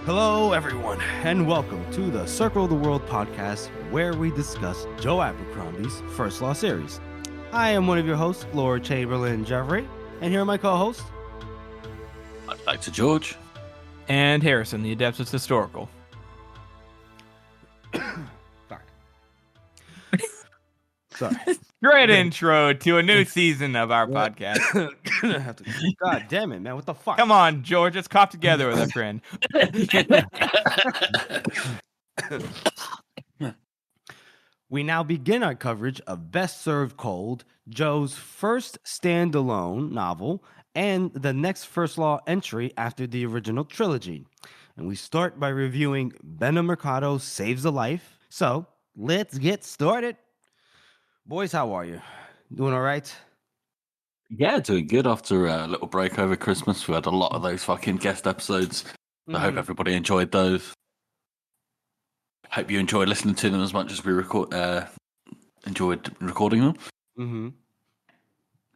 Hello, everyone, and welcome to the Circle of the World podcast, where we discuss Joe Abercrombie's First Law series. I am one of your hosts, Lord Chamberlain Jeffrey, and here are my co-hosts. Back to George. And Harrison, the Adeptus Historical. Sorry. Great intro to a new season of our podcast. God damn it, man. What the fuck? Come on, George. Let's cop together with our friend. We now begin our coverage of Best Served Cold, Joe's first standalone novel, and the next First Law entry after the original trilogy. And we start by reviewing Benna Murcatto Saves a Life. So, let's get started. Boys, how are you? Doing all right? Yeah, doing good after a little break over Christmas. We had a lot of those fucking guest episodes. I hope everybody enjoyed those. Hope you enjoyed listening to them as much as we enjoyed recording them. Mm-hmm.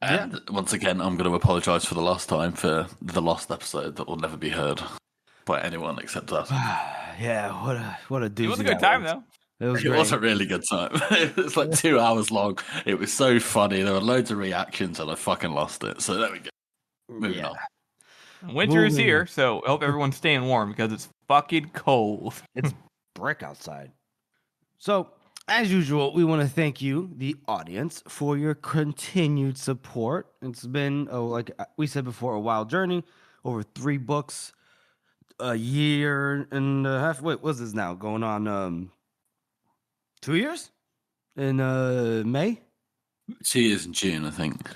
And once again, I'm going to apologise for the last time for the lost episode that will never be heard by anyone except us. Yeah, what a doozy. It was a good time, though. It was a really good time. It was like 2 hours long. It was so funny. There were loads of reactions, and I fucking lost it. So there we go. Moving on. Winter is here, so I hope everyone's staying warm because it's fucking cold. It's brick outside. So, as usual, we want to thank you, the audience, for your continued support. It's been, like we said before, a wild journey. Over 3 books, a year and a half. Wait, what's this now? Going on 2 years? In May? 2 years in June, I think.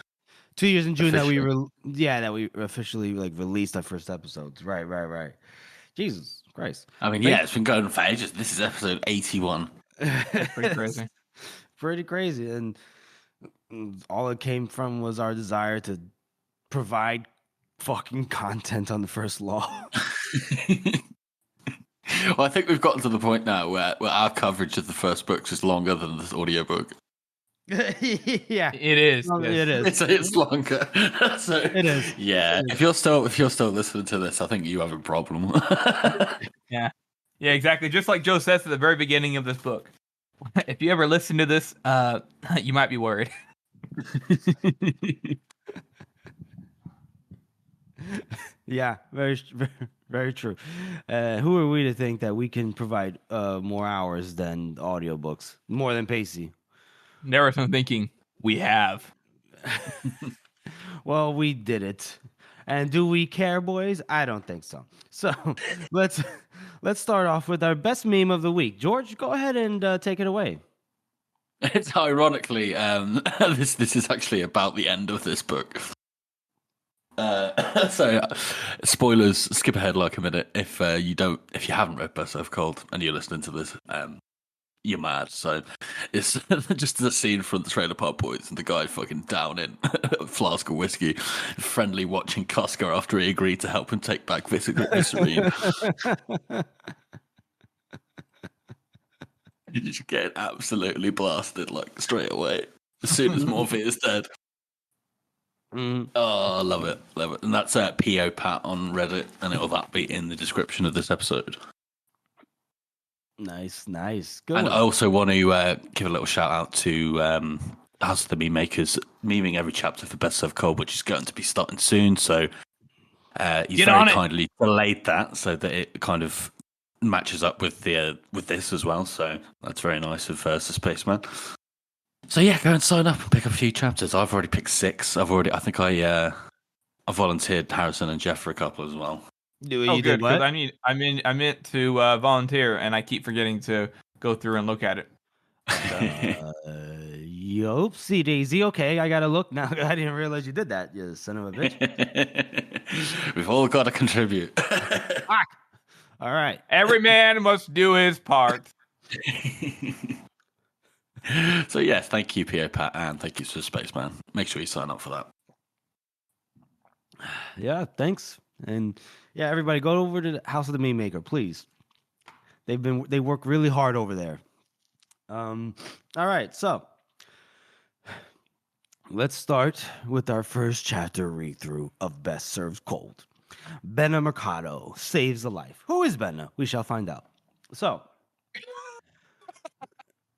2 years in June that we officially released our first episodes. Right. Jesus Christ. I mean, it's been going for ages. This is episode 81. Pretty crazy. Pretty crazy. And all it came from was our desire to provide fucking content on the First Law. Well, I think we've gotten to the point now where our coverage of the first books is longer than this audiobook. Yeah, it is. Yes. It is. It's longer. So, it is. Yeah, if you're still listening to this, I think you have a problem. Yeah, exactly. Just like Joe says at the very beginning of this book, if you ever listen to this, you might be worried. Yeah, very, very true. Who are we to think that we can provide more hours than audiobooks, more than Pacey? There was some thinking we have. Well, we did it. And do we care, boys? I don't think so. So let's start off with our best meme of the week. George, go ahead and take it away. It's ironically, this is actually about the end of this book. So, spoilers. Skip ahead like a minute if you haven't read Best Served Cold and you're listening to this. You're mad. So it's just the scene from the Trailer Park Boys and the guy fucking down in a flask of whiskey, friendly watching Costco after he agreed to help him take back Visserine. You just get absolutely blasted like straight away as soon as Morphe is dead. Oh, love it. And that's P.O. Pat on Reddit, and it'll be in the description of this episode. Nice. Good. And I also want to give a little shout out to House of the Meme Makers, memeing every chapter for Best Served Cold, which is going to be starting soon. So you very kindly delayed that so that it kind of matches up with this as well. So that's very nice of Spaceman. So yeah, go and sign up and pick up a few chapters. I've already picked 6. I volunteered Harrison and Jeff for a couple as well. Good, because I meant to volunteer, and I keep forgetting to go through and look at it. Oopsie daisy. Okay, I gotta look now. I didn't realize you did that, you son of a bitch. We've all got to contribute. All right. Every man must do his part. So yes, thank you, P.O. Pat, and thank you to Spaceman. Make sure you sign up for that. Yeah, thanks. And yeah, everybody go over to the House of the Meme Maker, please. They work really hard over there. All right, so let's start with our first chapter read through of Best Served Cold. Benna Murcatto saves a life. Who is Benna? We shall find out. So,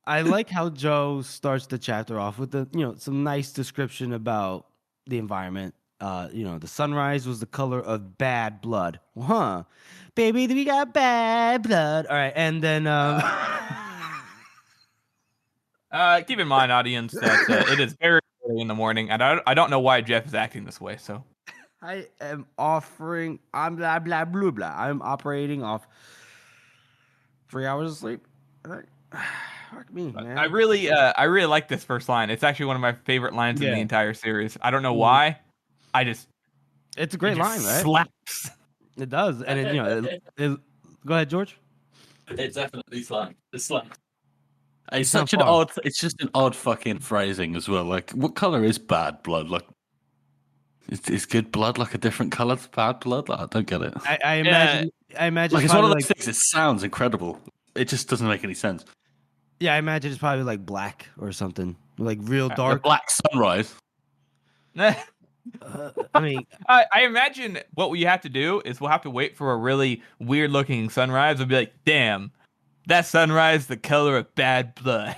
I like how Joe starts the chapter off with some nice description about the environment. The sunrise was the color of bad blood. Huh. Baby, we got bad blood. All right, and then keep in mind, audience, that it is very early in the morning, and I don't know why Jeff is acting this way. So I am offering. I'm blah blah blah blah. I'm operating off 3 hours of sleep. Fuck me, man. I really like this first line. It's actually one of my favorite lines in the entire series. I don't know why. It's a great line, right? Slaps. It does, and go ahead, George. It's definitely slang. It's slang. It's such an odd. It's just an odd fucking phrasing as well. Like, what color is bad blood? Like, is good blood like a different color to bad blood? Like, I don't get it. I imagine. Like, it's one of those things. It sounds incredible. It just doesn't make any sense. Yeah, I imagine it's probably like black or something, like real dark. The black sunrise. I mean, I imagine what we have to do is we'll have to wait for a really weird looking sunrise. We'll be like, damn, that sunrise, the color of bad blood.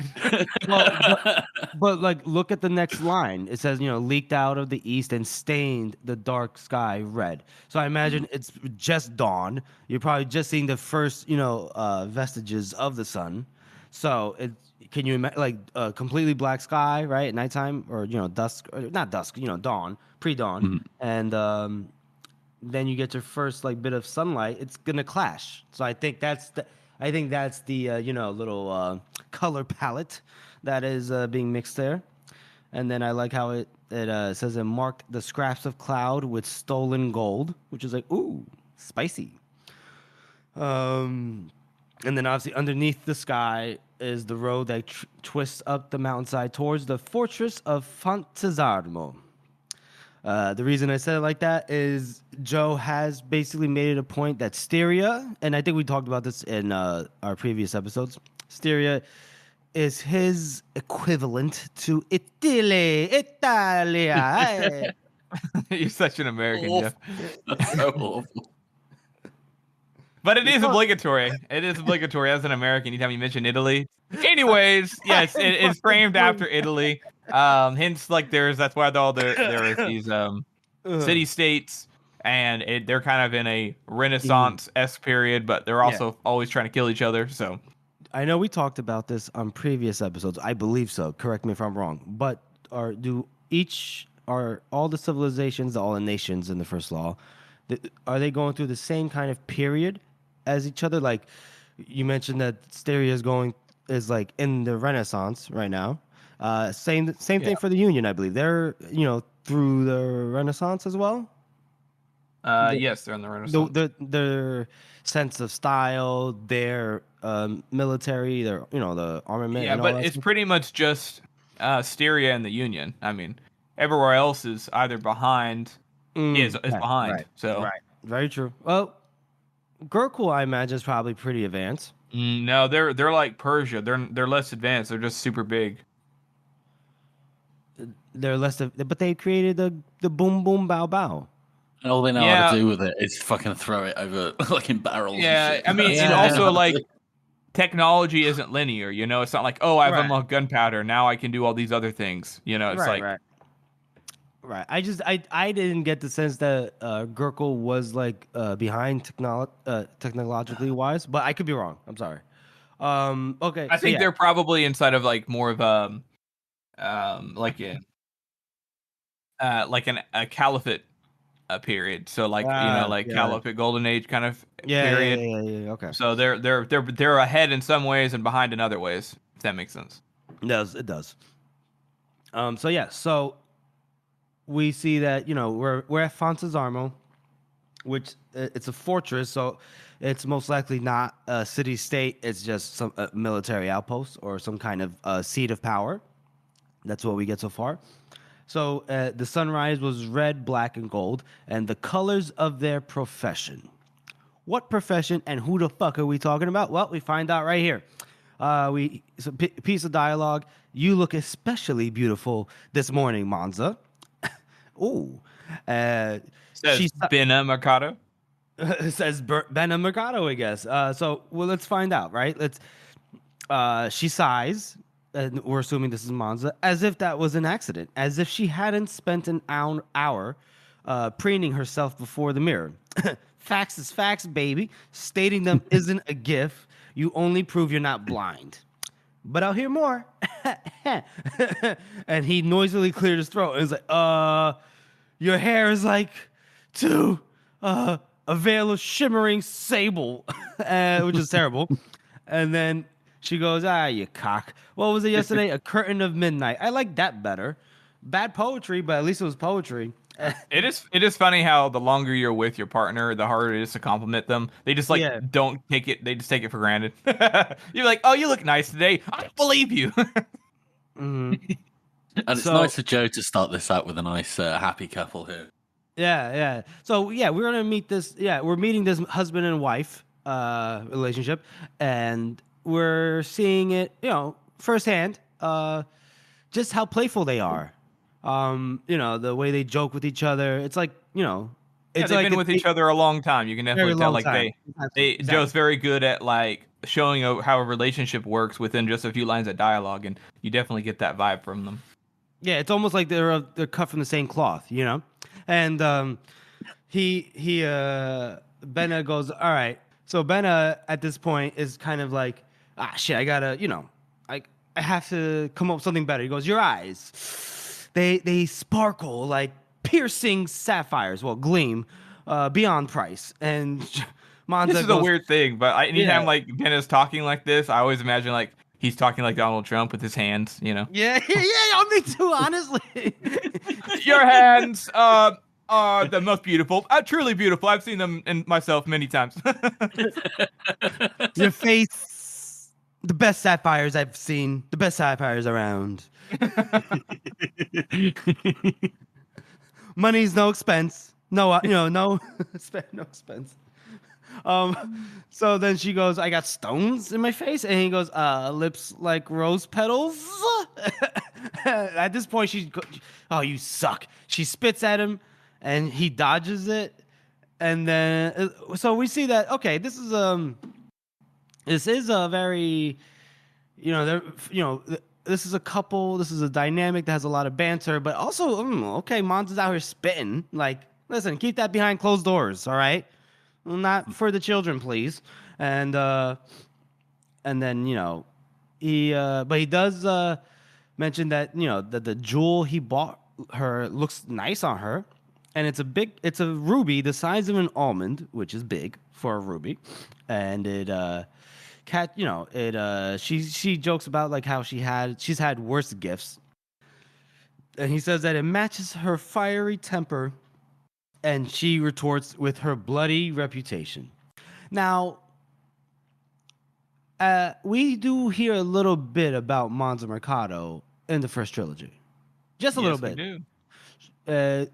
but like, look at the next line. It says, leaked out of the east and stained the dark sky red. So I imagine it's just dawn. You're probably just seeing the first, vestiges of the sun. So can you imagine like completely black sky, right, at nighttime, or dusk, or not dusk, dawn, pre-dawn, and then you get your first like bit of sunlight. It's gonna clash. So I think that's the little color palette that is being mixed there. And then I like how it says it marked the scraps of cloud with stolen gold, which is like, ooh, spicy. And then obviously underneath the sky is the road that twists up the mountainside towards the fortress of Fontesarmo. The reason I said it like that is Joe has basically made it a point that Styria, and I think we talked about this in our previous episodes, Styria is his equivalent to Italia. You're such an American, Jeff. That's so awful. But it is obligatory. It is obligatory as an American anytime you mention Italy. Anyways, yes, it is framed after Italy. Hence, like that's why there is these city states, and they're kind of in a Renaissance-esque period, but they're also always trying to kill each other. So I know we talked about this on previous episodes. I believe so. Correct me if I'm wrong. But are all the civilizations, all the nations in the first law, are they going through the same kind of period as each other? Like you mentioned that Styria is like in the Renaissance right now. Same thing for the Union, I believe. They're through the Renaissance as well. Yes, they're in the Renaissance. Their sense of style, their military, their the armament. Yeah, but it's pretty much just Styria and the Union. I mean, everywhere else is either behind. Is behind. Right, so right, very true. Well, Gurkul, I imagine, is probably pretty advanced. No, they're like Persia. They're less advanced. They're just super big. They're less, but they created the boom boom bow bow. And all they know how to do with it is fucking throw it over like in barrels. Yeah, I mean, and also like technology isn't linear. It's not like, oh, I've unlocked gunpowder, now I can do all these other things. It's Right. I didn't get the sense that Gurkul was like behind technologically wise, but I could be wrong. I'm sorry. Okay. I think they're probably inside of like more of a caliphate period. So like caliphate golden age kind of period. Yeah. Okay. So they're ahead in some ways and behind in other ways. If that makes sense. It does. So we see that we're at Fontesarmo, which it's a fortress, so it's most likely not a city state. It's just some military outpost or some kind of seat of power. That's what we get so far. So the sunrise was red, black, and gold, and the colors of their profession. What profession and who the fuck are we talking about? Well, we find out right here. It's a piece of dialogue. You look especially beautiful this morning, Monza. Ooh. Says Benna Murcatto. It says Benna Murcatto, I guess. Well, let's find out, right? She sighs, and we're assuming this is Monza, as if that was an accident, as if she hadn't spent an hour preening herself before the mirror. Facts is facts, baby. Stating them isn't a gift. You only prove you're not blind. But I'll hear more. And he noisily cleared his throat and was like, your hair is like a veil of shimmering sable, which is terrible. And then she goes, you cock. What was it yesterday? A curtain of midnight. I like that better. Bad poetry, but at least it was poetry. It is funny how the longer you're with your partner, the harder it is to compliment them. They just don't take it. They just take it for granted. You're like, oh, you look nice today. I don't believe you. And it's nice of Joe to start this out with a nice happy couple here. Yeah. So we're gonna meet this. Yeah, we're meeting this husband and wife relationship, and we're seeing it, firsthand. Just how playful they are. The way they joke with each other. It's like, they've been with each other a long time. You can definitely tell, like exactly. Joe's very good at like showing how a relationship works within just a few lines of dialogue, and you definitely get that vibe from them. Yeah, it's almost like they're cut from the same cloth, And Benna goes, all right. So Benna at this point is kind of like, shit, I gotta, I have to come up with something better. He goes, your eyes. They sparkle like piercing sapphires. Well, gleam beyond price. And Monza this is a weird thing, but anytime like Benna's talking like this, I always imagine like he's talking like Donald Trump with his hands. Yeah, me too. Honestly, your hands are the most beautiful, truly beautiful. I've seen them in myself many times. Your face, the best sapphires I've seen, the best sapphires around. Money's no expense. No expense. So then she goes, I got stones in my face, and he goes, lips like rose petals. At this point, oh, you suck. She spits at him, and he dodges it, and then so we see that this is a very, this is a couple. This is a dynamic that has a lot of banter, but also, Monza's out here spitting. Like, listen, keep that behind closed doors, all right? Not for the children, please. And then he does mention that that the jewel he bought her looks nice on her, and it's a ruby the size of an almond, which is big for a ruby, and she jokes about like how she's had worse gifts, and he says that it matches her fiery temper, and she retorts with her bloody reputation. Now, we do hear a little bit about Monza Murcatto in the first trilogy, just a little bit. We do.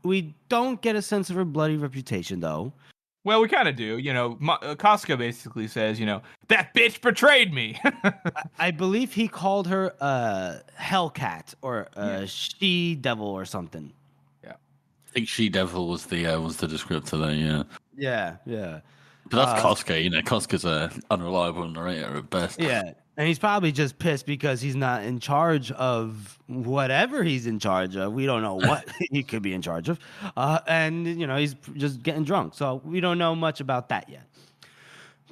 We don't get a sense of her bloody reputation, though. Well, we kind of do. Casca basically says, that bitch betrayed me. I believe he called her a Hellcat or a she-devil or something. Yeah. I think she-devil was the descriptor there, yeah. Yeah. But that's Casca, Casca's a unreliable narrator at best. Yeah. And he's probably just pissed because he's not in charge of whatever he's in charge of. We don't know what he could be in charge of. And, he's just getting drunk. So we don't know much about that yet.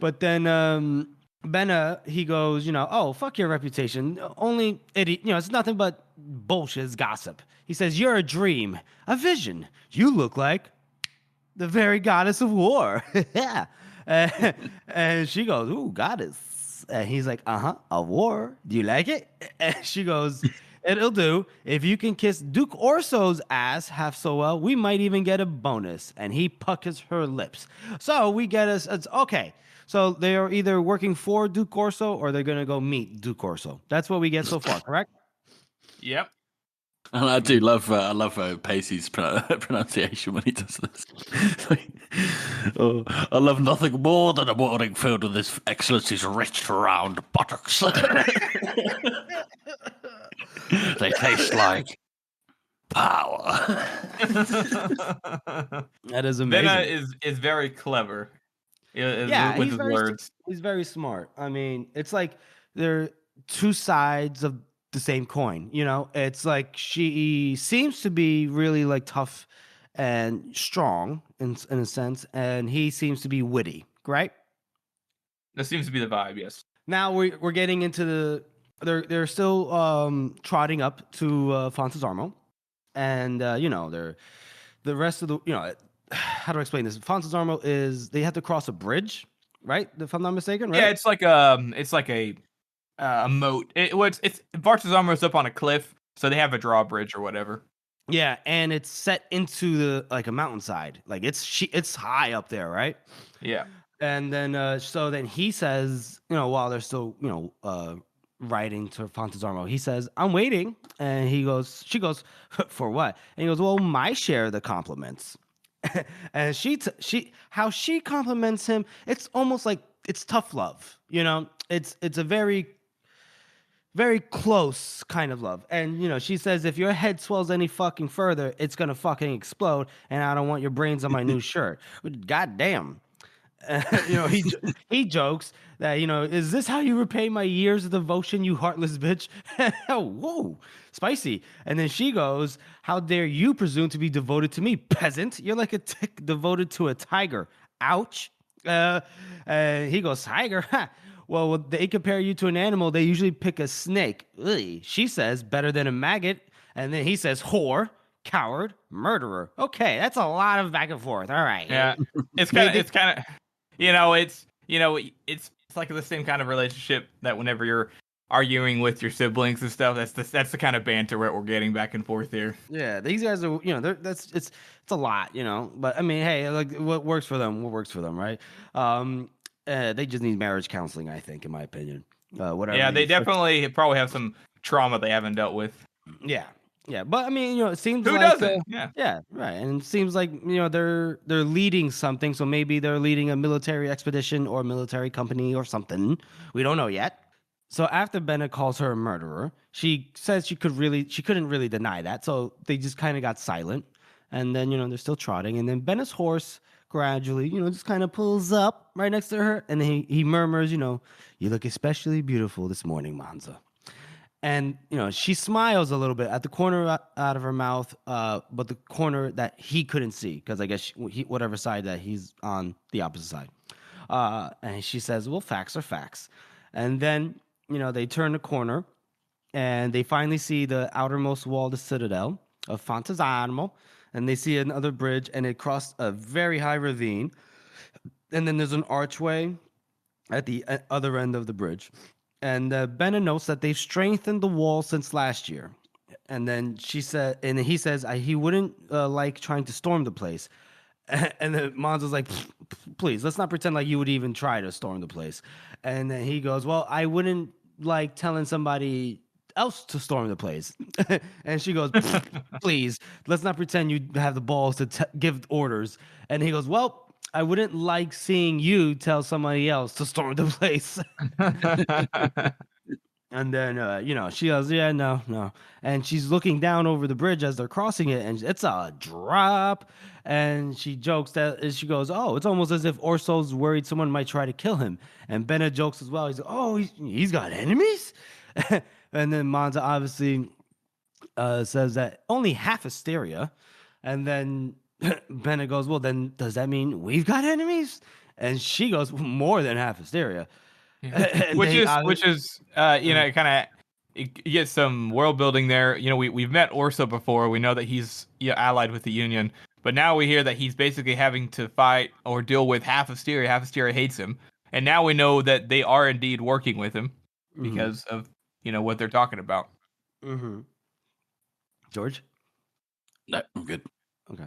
But then Benna, he goes, oh, fuck your reputation. Only idiot. It's nothing but bullshit, it's gossip. He says, you're a dream, a vision. You look like the very goddess of war. Yeah. And she goes, ooh, goddess. And he's like, a war. Do you like it? And she goes, it'll do. If you can kiss Duke Orso's ass half so well, we might even get a bonus. And he puckers her lips. So we get it's okay. So they are either working for Duke Orso or they're going to go meet Duke Orso. That's what we get so far, correct? Yep. And I do love Pacey's pronunciation when he does this. I love nothing more than a morning filled with His Excellency's rich round buttocks. They taste like power. That is amazing. Benna is very clever. Yeah, With his words. He's very smart. I mean, it's like they're two sides of the same coin. You know, it's like she seems to be really like tough and strong in a sense, and he seems to be witty, right? That seems to be the vibe. Yes. Now we're getting into they're still trotting up to Fontesarmo, and you know they're the rest of the how do I explain this? Fontesarmo is they have to cross a bridge, right? If I'm not mistaken, right? Yeah, it's like a moat. It's Bartolomew's up on a cliff, so they have a drawbridge or whatever. Yeah, and it's set into the like a mountainside, like it's high up there, right? Yeah. And then so then he says, while they're still riding to Fontesarmo, he says, "I'm waiting," and she goes, "For what?" And he goes, "Well, my share of the compliments." And how she compliments him, it's almost like it's tough love, it's a very very close kind of love. And she says, if your head swells any fucking further, it's gonna fucking explode, and I don't want your brains on my new shirt. God damn. He jokes that, is this how you repay my years of devotion, you heartless bitch? Whoa, spicy. And then she goes, how dare you presume to be devoted to me, peasant? You're like a tick devoted to a tiger. Ouch. He goes, tiger? Well, when they compare you to an animal, they usually pick a snake. Ugh. She says, better than a maggot. And then he says, whore, coward, murderer. Okay, that's a lot of back and forth. All right. Yeah. It's kind of it's like the same kind of relationship that whenever you're arguing with your siblings and stuff, that's the kind of banter we're getting back and forth here. Yeah, these guys are, it's a lot, but I mean, hey, like what works for them, right? They just need marriage counseling, I think, in my opinion. Whatever. Yeah, they definitely probably have some trauma they haven't dealt with. Yeah, but I mean, it seems who like doesn't? yeah, right, and it seems like they're leading something, so maybe they're leading a military expedition or military company or something. We don't know yet. So after Benna calls her a murderer, she says she couldn't really deny that, so they just kind of got silent, and then they're still trotting, and then Benna's horse gradually just kind of pulls up right next to her, and he murmurs, you look especially beautiful this morning, Manza. And she smiles a little bit at the corner out of her mouth, but the corner that he couldn't see, because I guess whatever side that he's on, the opposite side. And she says, well, facts are facts. And then they turn the corner, and they finally see the outermost wall of the citadel of Fontesarmo, and they see another bridge, and it crossed a very high ravine, and then there's an archway at the other end of the bridge. And Benna notes that they've strengthened the wall since last year. And then he says he wouldn't like trying to storm the place. And then Monza's like, please, let's not pretend like you would even try to storm the place. And then he goes, well, I wouldn't like telling somebody else to storm the place. And she goes, please, let's not pretend you have the balls to give orders. And he goes, well, I wouldn't like seeing you tell somebody else to storm the place. And then, she goes, yeah, no. And she's looking down over the bridge as they're crossing it, and it's a drop. And she jokes that she goes, oh, it's almost as if Orso's worried someone might try to kill him. And Benna jokes as well. He's like, oh, he's got enemies? And then Manza obviously says that only half hysteria. And then Benna goes, well, then does that mean we've got enemies? And she goes, more than half hysteria. Which is kind of, you get some world building there. We've met Orso before. We know that he's allied with the Union, but now we hear that he's basically having to fight or deal with half hysteria. Half hysteria hates him, and now we know that they are indeed working with him because of what they're talking about. Mm-hmm. George? No, I'm good. Okay.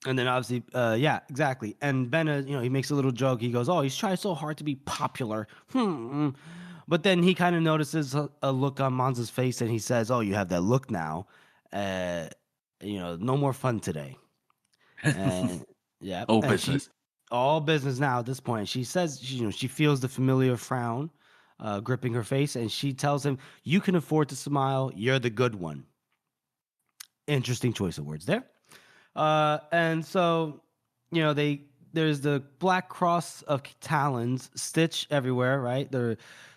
And then obviously, yeah, exactly. And Benna, he makes a little joke. He goes, oh, he's trying so hard to be popular. But then he kind of notices a look on Manza's face, and he says, oh, you have that look now. No more fun today. And, yeah. All business. All business now at this point. She says, she feels the familiar frown gripping her face, and she tells him, you can afford to smile. You're the good one. Interesting choice of words there. And so, there's the black cross of talons stitched everywhere, right?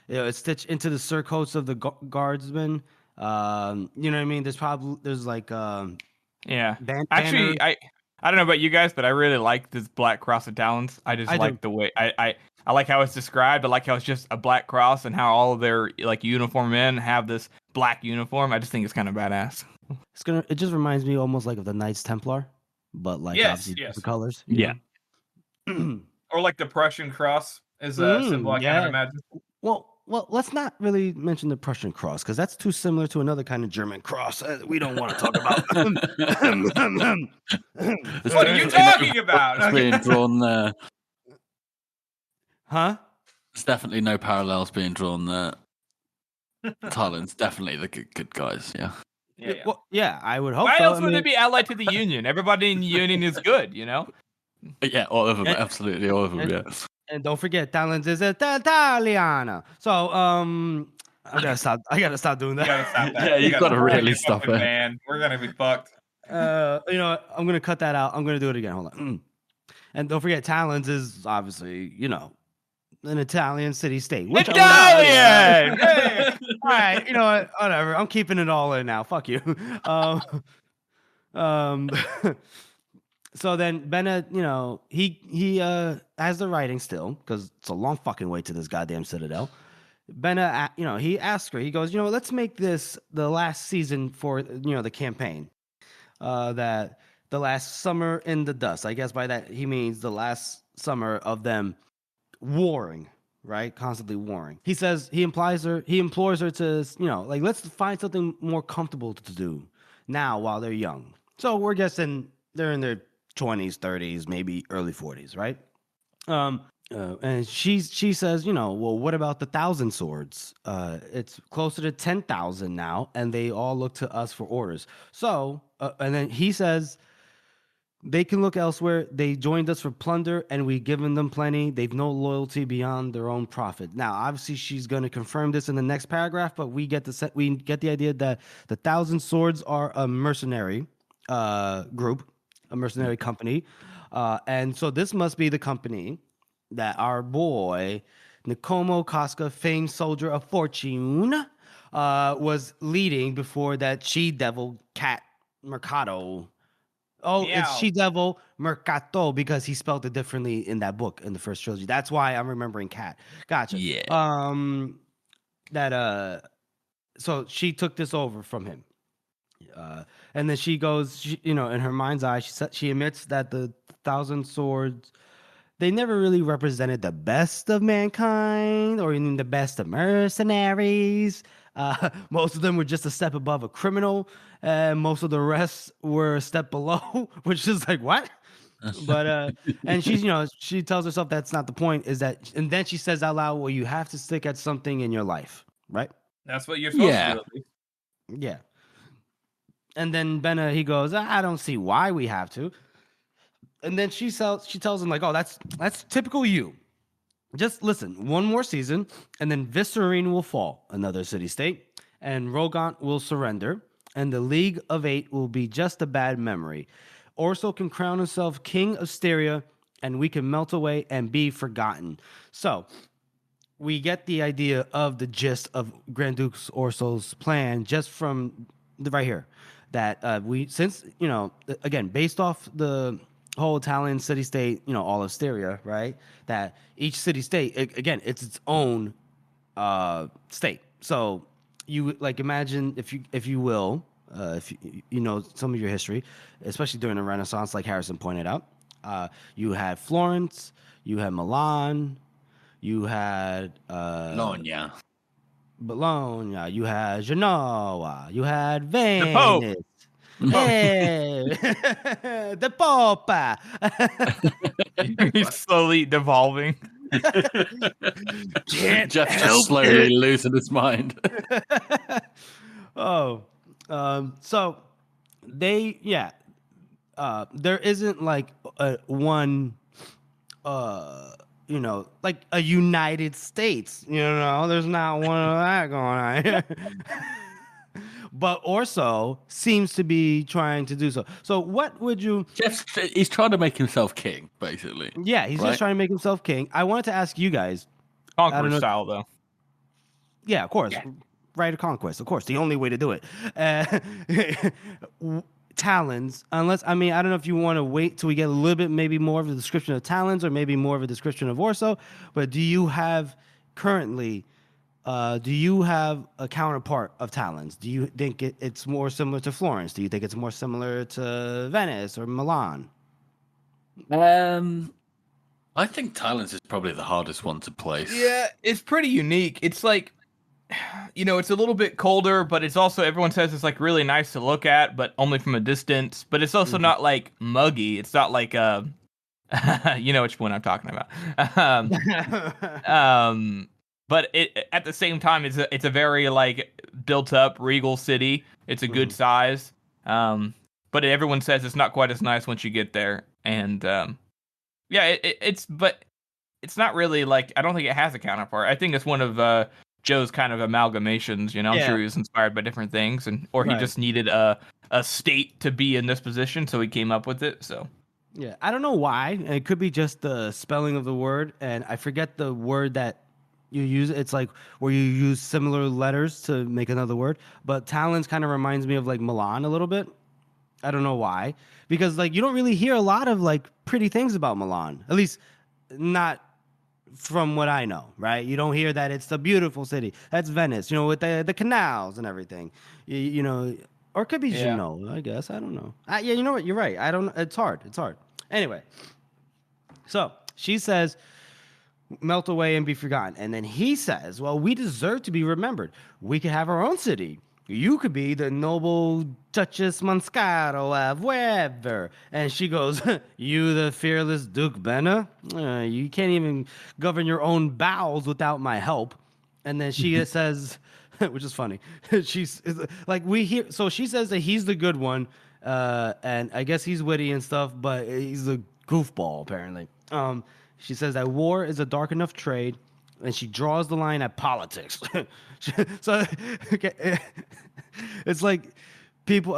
It's stitched into the surcoats of the guardsmen. You know what I mean? There's like Yeah. banner. Actually, I don't know about you guys, but I really like this black cross of talons. I just like the way I like how it's described. I like how it's just a black cross and how all of their like uniform men have this black uniform. I just think it's kind of badass. It just reminds me almost like of the Knights Templar, but like obviously different colors. Yeah. Or like the Prussian cross is a symbol I kind of imagine. Well, let's not really mention the Prussian cross because that's too similar to another kind of German cross we don't want to talk about. What are you talking about? It's being drawn there. Huh? There's definitely no parallels being drawn there. Talon's definitely the good guys, yeah. Yeah. Well, yeah, I would hope. Why so. else would they be allied to the Union? Everybody in the Union is good, you know. Yeah, all of them, absolutely all of them. Yeah. And don't forget, Talons is Italiana. So, I gotta stop doing that. You gotta stop that. Yeah, you've got to really stop it, man. We're gonna be fucked. I'm gonna cut that out. I'm gonna do it again. Hold on. And don't forget, Talons is obviously, an Italian city-state. Italian! Hey! All right, you know what? Whatever. I'm keeping it all in now. Fuck you. So then Benna, he has the writing still because it's a long fucking way to this goddamn citadel. Benna, he asks her, he goes, let's make this the last season for, the campaign. That the last summer in the dust. I guess by that he means the last summer of them warring, right? Constantly warring. He implores her to, let's find something more comfortable to do now while they're young. So we're guessing they're in their 20s, 30s, maybe early 40s, right? And she says, well, what about the 1,000 swords? It's closer to 10,000 now, and they all look to us for orders. So, and then he says, they can look elsewhere. They joined us for plunder, and we've given them plenty. They've no loyalty beyond their own profit. Now, obviously, she's going to confirm this in the next paragraph, but we get the idea that the 1,000 swords are a mercenary group, a mercenary company, and so this must be the company that our boy Nicomo Casca, famed soldier of fortune, was leading before that she-devil cat Murcatto. Oh, Yeah. It's she-devil Murcatto because he spelled it differently in that book in the first trilogy. That's why I'm remembering cat. Gotcha. Yeah. So she took this over from him. And then she goes, in her mind's eye, she admits that the 1,000 swords, they never really represented the best of mankind or even the best of mercenaries. Most of them were just a step above a criminal, and most of the rest were a step below, which is like, what? But and she's, she tells herself that's not the point. And then she says out loud, well, you have to stick at something in your life, right? That's what you're supposed to do. At least. Yeah. And then Benna, he goes, I don't see why we have to. And then she tells him, like, oh, that's typical you. Just listen, one more season, and then Visserine will fall, another city-state, and Rogant will surrender, and the League of Eight will be just a bad memory. Orso can crown himself king of Styria, and we can melt away and be forgotten. So we get the idea of the gist of Grand Duke Orso's plan just from right here. That again, based off the whole Italian city-state, all of Styria, right? That each city-state, again, it's its own state. So you imagine, if you will, if you know some of your history, especially during the Renaissance, like Harrison pointed out, you had Florence, you had Milan, you had Bologna, you had Genoa, you had Venice. Hey, the Pope. He's slowly devolving. Jeff's just slowly losing his mind. So they, there isn't like one, like a United States, there's not one of that going on. but Orso seems to be trying to do so. So what would you? He's trying to make himself king, basically. Yeah, he's just trying to make himself king. I wanted to ask you guys. Conqueror style, though. Yeah, of course. Yeah. Right of conquest, of course. The only way to do it. Talons, unless, I don't know if you want to wait till we get a little bit maybe more of a description of Talons or maybe more of a description of Orso, but do you have currently, do you have a counterpart of Talons? Do you think it's more similar to Florence? Do you think it's more similar to Venice or Milan? I think Talons is probably the hardest one to place. Yeah, it's pretty unique. It's like, it's a little bit colder, but it's also, everyone says it's like really nice to look at, but only from a distance. But it's also not like muggy. It's not like you know which one I'm talking about. But it at the same time, it's a very like built up regal city. It's a good size. But everyone says it's not quite as nice once you get there. And it's not really like, I don't think it has a counterpart. I think it's one of Joe's kind of amalgamations, I'm sure he was inspired by different things, or he just needed a state to be in this position, so he came up with it. So yeah, I don't know why. It could be just the spelling of the word, and I forget the word that you use. It's like where you use similar letters to make another word. But Talons kind of reminds me of like Milan a little bit. I don't know why, because like you don't really hear a lot of like pretty things about Milan, at least not from what I know, right? You don't hear that it's a beautiful city. That's Venice, with the canals and everything, or it could be Genoa, I guess. I don't know. Yeah, you know what? You're right. I don't know. It's hard. Anyway, so she says, melt away and be forgotten. And then he says, well, we deserve to be remembered. We could have our own city. You could be the noble Duchess Moscato of wherever. And she goes, you the fearless Duke Benna? You can't even govern your own bowels without my help. And then she says, which is funny, she's like, so she says that he's the good one, and I guess he's witty and stuff, but he's a goofball, apparently. She says that war is a dark enough trade, and she draws the line at politics. So it's like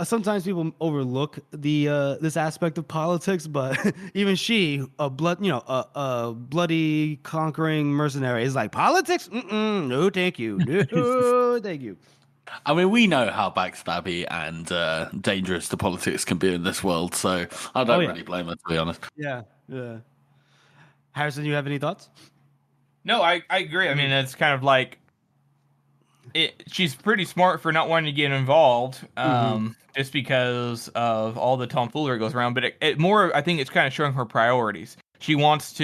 sometimes people overlook this aspect of politics, but even she, a bloody conquering mercenary, is like, politics? No, thank you. No, thank you. I mean, we know how backstabby and dangerous the politics can be in this world, so I don't really blame her, to be honest. Yeah. Harrison, you have any thoughts? No, I agree. I mean, it's kind of like, she's pretty smart for not wanting to get involved, just because of all the tomfoolery that goes around. But it more, I think it's kind of showing her priorities. She wants,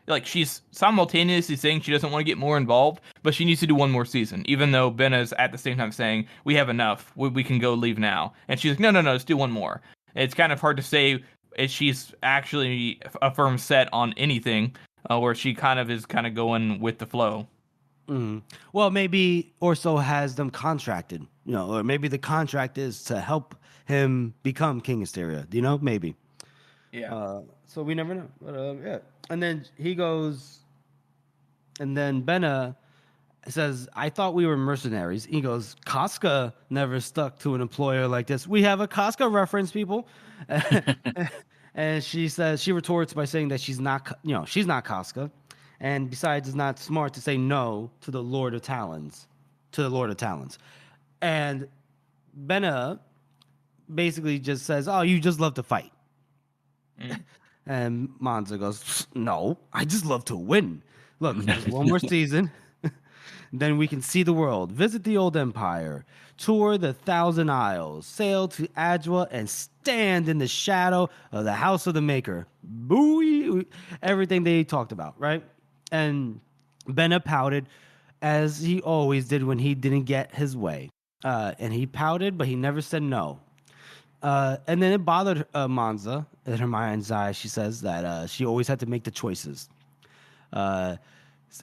like, she's simultaneously saying she doesn't want to get more involved, but she needs to do one more season, even though Benna's at the same time saying, we have enough, we can go leave now. And she's like, no, let's do one more. It's kind of hard to say if she's actually a firm set on anything, where she kind of is going with the flow. Well, maybe Orso has them contracted, or maybe the contract is to help him become King Asteria, maybe. Yeah. So we never know. But, yeah. And then he goes, and then Benna says, I thought we were mercenaries. He goes, Casca never stuck to an employer like this. We have a Casca reference, people. And she retorts by saying that she's not Casca. And besides, it's not smart to say no to the Lord of Talons. And Benna basically just says, oh, you just love to fight. And Monza goes, no, I just love to win. Look, there's one more season. Then we can see the world, visit the old empire, tour the 1,000 Isles, sail to Adwa, and stand in the shadow of the house of the Maker. Booey! Everything they talked about, right? And Benna pouted, as he always did when he didn't get his way. And he pouted, but he never said no. And then it bothered Monza. In her mind's eye, she says that she always had to make the choices. And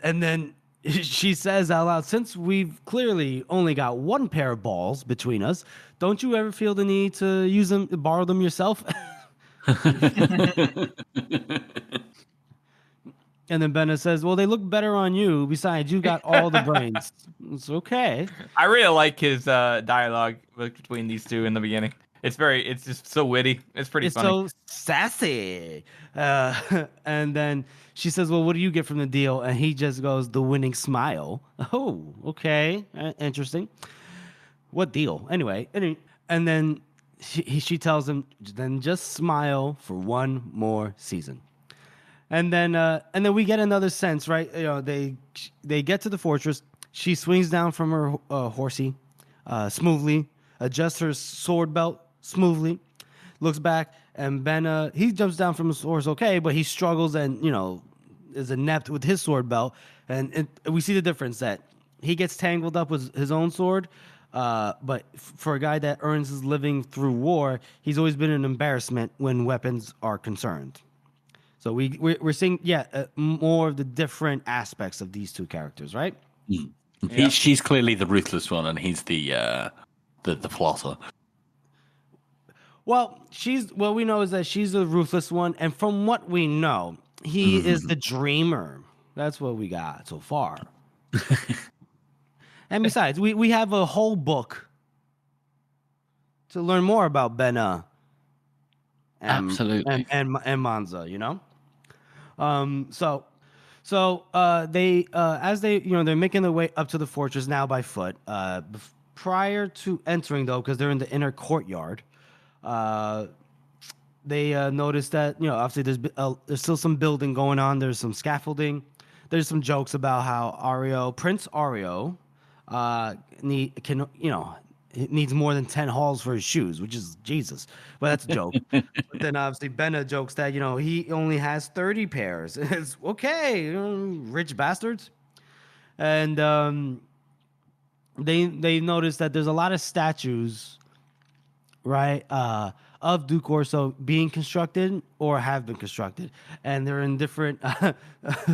then she says out loud, since we've clearly only got one pair of balls between us, don't you ever feel the need to use them, borrow them yourself? And then Benna says, well, they look better on you. Besides, you got all the brains. It's okay. I really like his dialogue between these two in the beginning. It's just so witty. It's pretty funny. So sassy. And then she says, well, what do you get from the deal? And he just goes, the winning smile. Oh, okay. Interesting. What deal? Anyway, and then she tells him, then just smile for one more season. And then we get another sense, right? They get to the fortress. She swings down from her horsey smoothly, adjusts her sword belt smoothly, looks back, and Benna, he jumps down from his horse okay, but he struggles and, is inept with his sword belt. And we see the difference that he gets tangled up with his own sword, but for a guy that earns his living through war, he's always been an embarrassment when weapons are concerned. So we're seeing, more of the different aspects of these two characters, right? Mm. Yeah. She's clearly the ruthless one, and he's the plotter. Well, what we know is that she's the ruthless one, and from what we know, he is the dreamer. That's what we got so far. And besides, we have a whole book to learn more about Benna. Absolutely. And Manza, So they as they they're making their way up to the fortress now by foot. Prior to entering though, because they're in the inner courtyard, they noticed that obviously there's still some building going on. There's some scaffolding. There's some jokes about how Prince Ario, needs more than 10 hauls for his shoes, which is Jesus. But that's a joke. But then obviously Benna jokes that, he only has 30 pairs. It's okay, rich bastards. And they notice that there's a lot of statues, right, of Duke Orso being constructed or have been constructed. And they're in different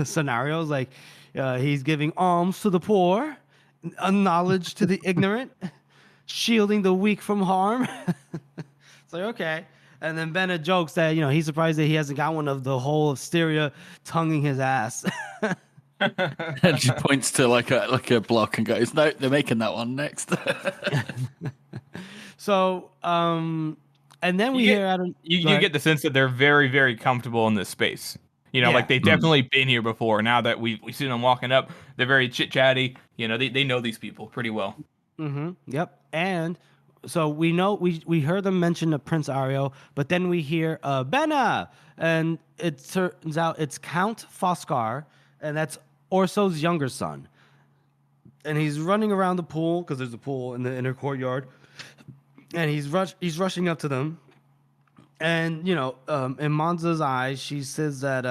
scenarios, like he's giving alms to the poor, knowledge to the ignorant, shielding the weak from harm. It's like, okay. And then Benna jokes that, he's surprised that he hasn't got one of the whole of Styria tonguing his ass. And she points to like a block and goes, no, they're making that one next. So, and then you get the sense that they're very, very comfortable in this space. Like they've definitely been here before. Now that we've seen them walking up, they're very chit-chatty. They know these people pretty well. Mm-hmm. Yep. And so we know we heard them mention the Prince Ario, but then we hear Benna, and it turns out it's Count Foscar, and that's Orso's younger son. And he's running around the pool because there's a pool in the inner courtyard, and he's rushing up to them. And in Manza's eyes, she says that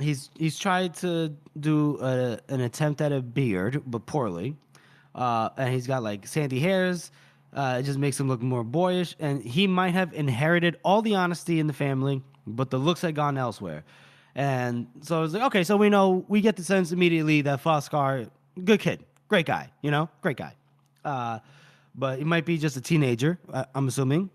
he's tried to do an attempt at a beard, but poorly. And he's got like sandy hairs. It just makes him look more boyish. And he might have inherited all the honesty in the family, but the looks had gone elsewhere. And so it's like, okay, so we get the sense immediately that Foscar, good kid, great guy, great guy. But he might be just a teenager, I'm assuming.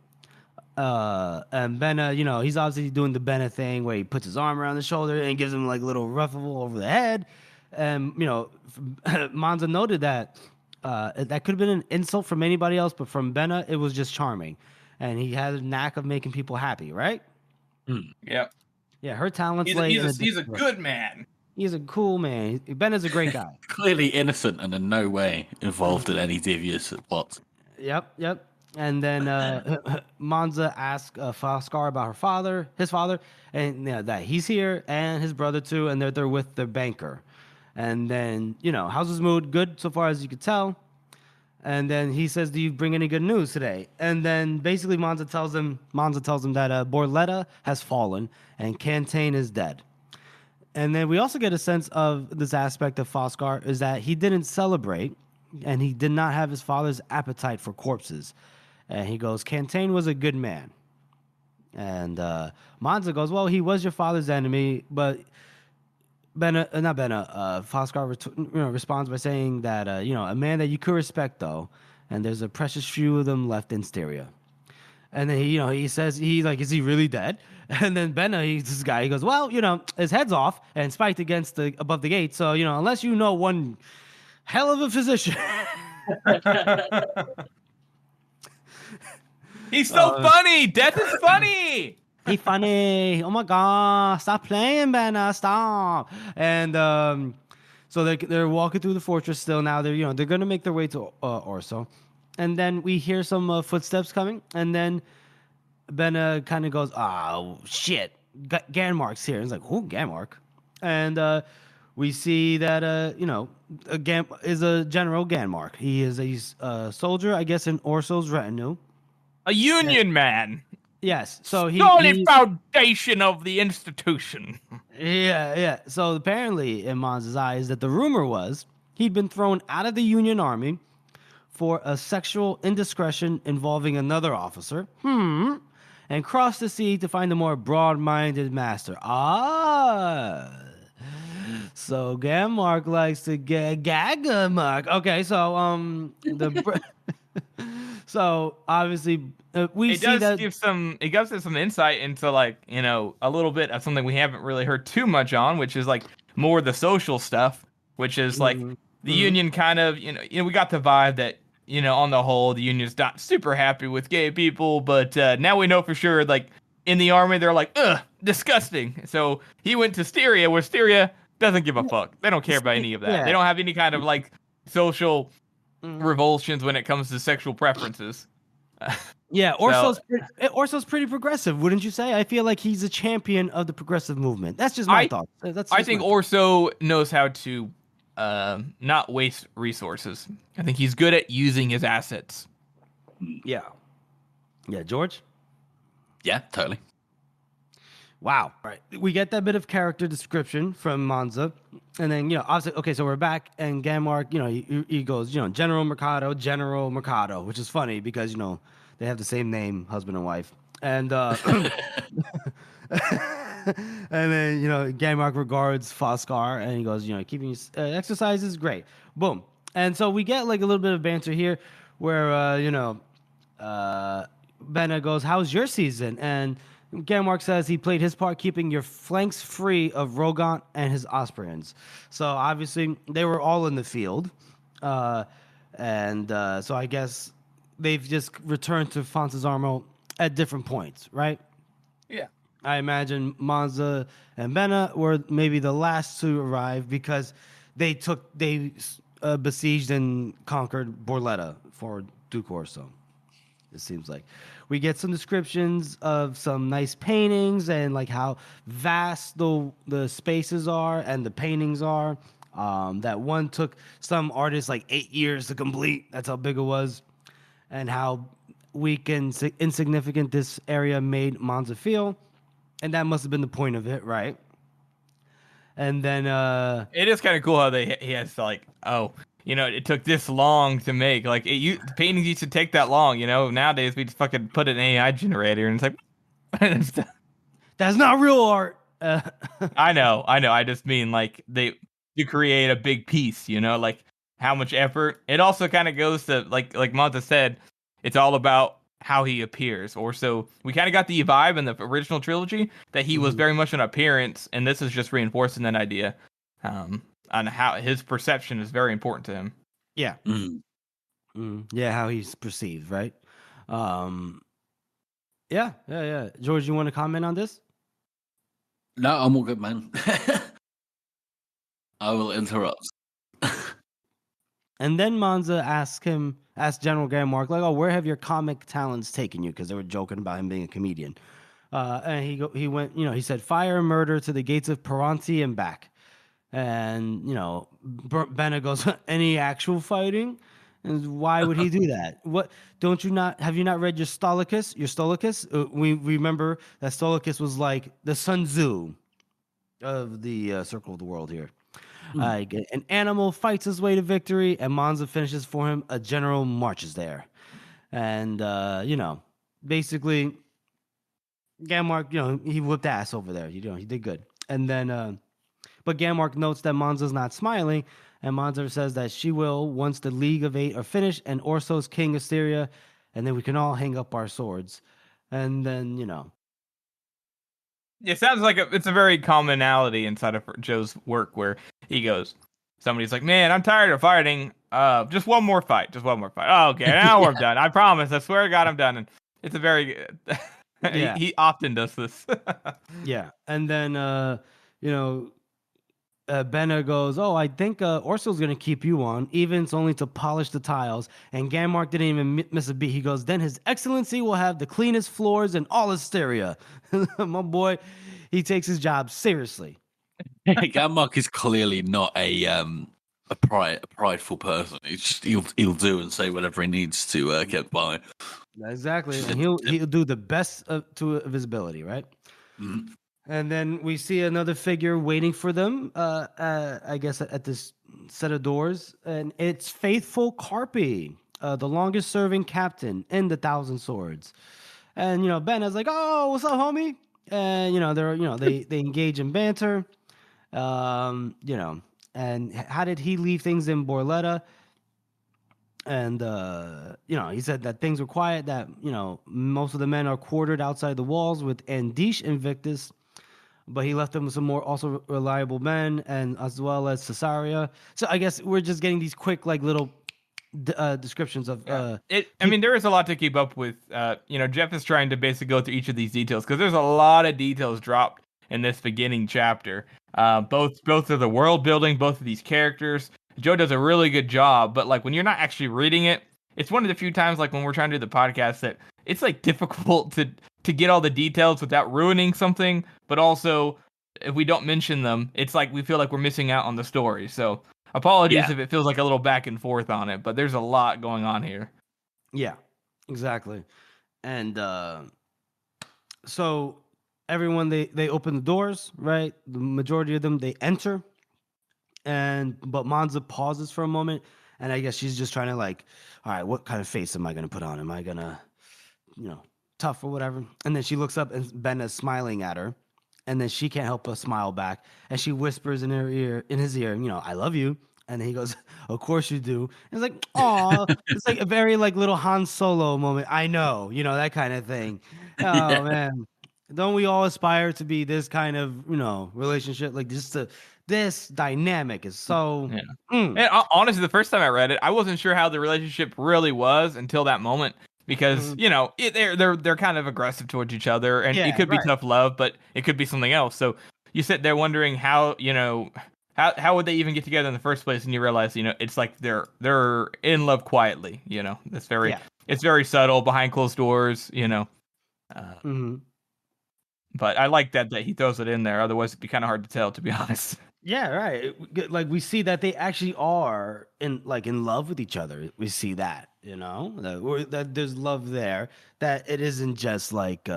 And Benna, he's obviously doing the Benna thing where he puts his arm around his shoulder and gives him like a little ruffle over the head. And, Manza noted that that could have been an insult from anybody else, but from Benna, it was just charming. And he had a knack of making people happy, right? Yep. Yeah, her talents. He's a good man. He's a cool man. Benna's a great guy. Clearly innocent and in no way involved in any devious plots. Yep. And then Manza asks Foscar about his father, and that he's here, and his brother too, and they're with their banker. And then, how's his mood? Good so far as you could tell. And then he says, do you bring any good news today? And then basically Manza tells him that Borletta has fallen and Cantane is dead. And then we also get a sense of this aspect of Foscar is that he didn't celebrate and he did not have his father's appetite for corpses. And he goes, Cantane was a good man. And Manza goes, well, he was your father's enemy, but Foscar responds by saying that, a man that you could respect, though, and there's a precious few of them left in Styria. And then he says, is he really dead? And then Benna, this guy, he goes, well, his head's off and spiked above the gate. So, unless one hell of a physician. He's so funny. Death is funny. He funny. Oh my god! Stop playing, Benna. Stop. And so they're walking through the fortress still. Now they're gonna make their way to Orso, and then we hear some footsteps coming, and then Benna kind of goes, "Oh shit, Ganmark's here." He's like, "Who Ganmark?" And we see that is a General Ganmark. He's a soldier, I guess, in Orso's retinue. A Union man. Yes. So solid foundation of the institution. Yeah. So apparently, in Monza's eyes, that the rumor was he'd been thrown out of the Union Army for a sexual indiscretion involving another officer. And crossed the sea to find a more broad-minded master. So Ganmark likes to get Gagamark. Okay, so so obviously we see that it gives us some insight into like a little bit of something we haven't really heard too much on, which is like more the social stuff, which is like the Union kind of we got the vibe that on the whole the Union's not super happy with gay people, but now we know for sure like in the army they're like ugh, disgusting. So he went to Styria, where Styria doesn't give a fuck. They don't care about any of that. They don't have any kind of like social revulsions when it comes to sexual preferences. Yeah, Orso's pretty progressive, wouldn't you say? I feel like he's a champion of the progressive movement. That's just my thought. I think Orso knows how to not waste resources. I think he's good at using his assets. Yeah, George? Yeah, totally. Wow. All right. We get that bit of character description from Monza. And then, obviously, okay, so we're back, and Ganmark, he goes, General Murcatto, which is funny because, they have the same name, husband and wife. And and then, Ganmark regards Foscar, and he goes, keeping exercise is great. Boom. And so we get like a little bit of banter here where, Benna goes, how's your season? And Ganmark says he played his part keeping your flanks free of Rogant and his Osprians. So obviously they were all in the field. So I guess they've just returned to Fontesarmo at different points, right? Yeah. I imagine Monza and Benna were maybe the last to arrive because they besieged and conquered Borletta for Duke Orso. It seems like we get some descriptions of some nice paintings and like how vast the spaces are and the paintings are. That one took some artists like 8 years to complete. That's how big it was, and how weak and insignificant this area made Monza feel, and that must have been the point of it, right? And then it is kind of cool how he has like it took this long to make. Like paintings used to take that long. Nowadays we just fucking put an AI generator and it's like that's not real art. I know. I just mean like you create a big piece. Like how much effort. It also kind of goes to like Monta said, it's all about how he appears. Or so we kind of got the vibe in the original trilogy that he was very much an appearance, and this is just reinforcing that idea. On how his perception is very important to him. Yeah. Yeah, how he's perceived, right? Yeah. George, you want to comment on this? No, I'm all good, man. I will interrupt. And then Monza asked General Ganmark, like, oh, where have your comic talents taken you? Because they were joking about him being a comedian. And he went, he said, fire and murder to the gates of Peranti and back. And, Benna goes, any actual fighting? And why would he do that? What have you not read your Stolicus? We remember that Stolicus was like the Sun Tzu of the Circle of the World here. An animal fights his way to victory, and Monza finishes for him. A general marches there. And, basically, Ganmark, he whipped ass over there. He did good. And then, but Ganmark notes that Monza's not smiling, and Monza says that she will once the League of Eight are finished and Orso's king of Styria, and then we can all hang up our swords. And then, It sounds like it's a very commonality inside of Joe's work where he goes, somebody's like, man, I'm tired of fighting. Just one more fight. Just one more fight. Oh, okay, now we're done. I promise. I swear to God, I'm done. And it's a very Yeah. he often does this. Yeah. And then, you know, Benna goes, oh, I think Orso's going to keep you on, even it's only to polish the tiles. And Ganmark didn't even miss a beat. He goes, then His Excellency will have the cleanest floors in all Asteria. My boy, he takes his job seriously. Ganmark is clearly not a prideful person. He's just, he'll do and say whatever he needs to get by. Exactly. And he'll do the best of his ability, right? Mm. And then we see another figure waiting for them, I guess, at this set of doors. And it's Faithful Carpi, the longest serving captain in the Thousand Swords. And, Benna's like, oh, what's up, homie? And, they engage in banter. And how did he leave things in Borletta? And, he said that things were quiet, that, most of the men are quartered outside the walls with Andish Invictus. But he left them with some more also reliable men, and as well as Caesarea. So I guess we're just getting these quick, like, little descriptions of. I mean, there is a lot to keep up with. Jeff is trying to basically go through each of these details because there's a lot of details dropped in this beginning chapter. Both of the world building, both of these characters. Joe does a really good job, but like when you're not actually reading it, it's one of the few times like when we're trying to do the podcast that it's like difficult to get all the details without ruining something, but also if we don't mention them, it's like we feel like we're missing out on the story. So apologies if it feels like a little back and forth on it, but there's a lot going on here. Yeah, exactly. And so everyone, they open the doors, right? The majority of them, they enter. But Monza pauses for a moment, and I guess she's just trying to like, all right, what kind of face am I going to put on? Am I going to, tough or whatever? And then she looks up and Benna's smiling at her, and then she can't help but smile back, and she whispers in his ear, I love you. And then he goes, of course you do. And it's like, aw, it's like a very like little Han Solo moment. I know, that kind of thing. Oh man, don't we all aspire to be this kind of relationship? Like this dynamic is so. Yeah. And honestly, the first time I read it, I wasn't sure how the relationship really was until that moment. Because they're kind of aggressive towards each other, and it could be tough love, but it could be something else. So you sit there wondering how would they even get together in the first place, and you realize it's like they're in love quietly. It's very subtle behind closed doors. But I like that he throws it in there. Otherwise, it'd be kind of hard to tell, to be honest. Yeah, right. Like we see that they actually are in love with each other. We see that, that there's love there. That it isn't just like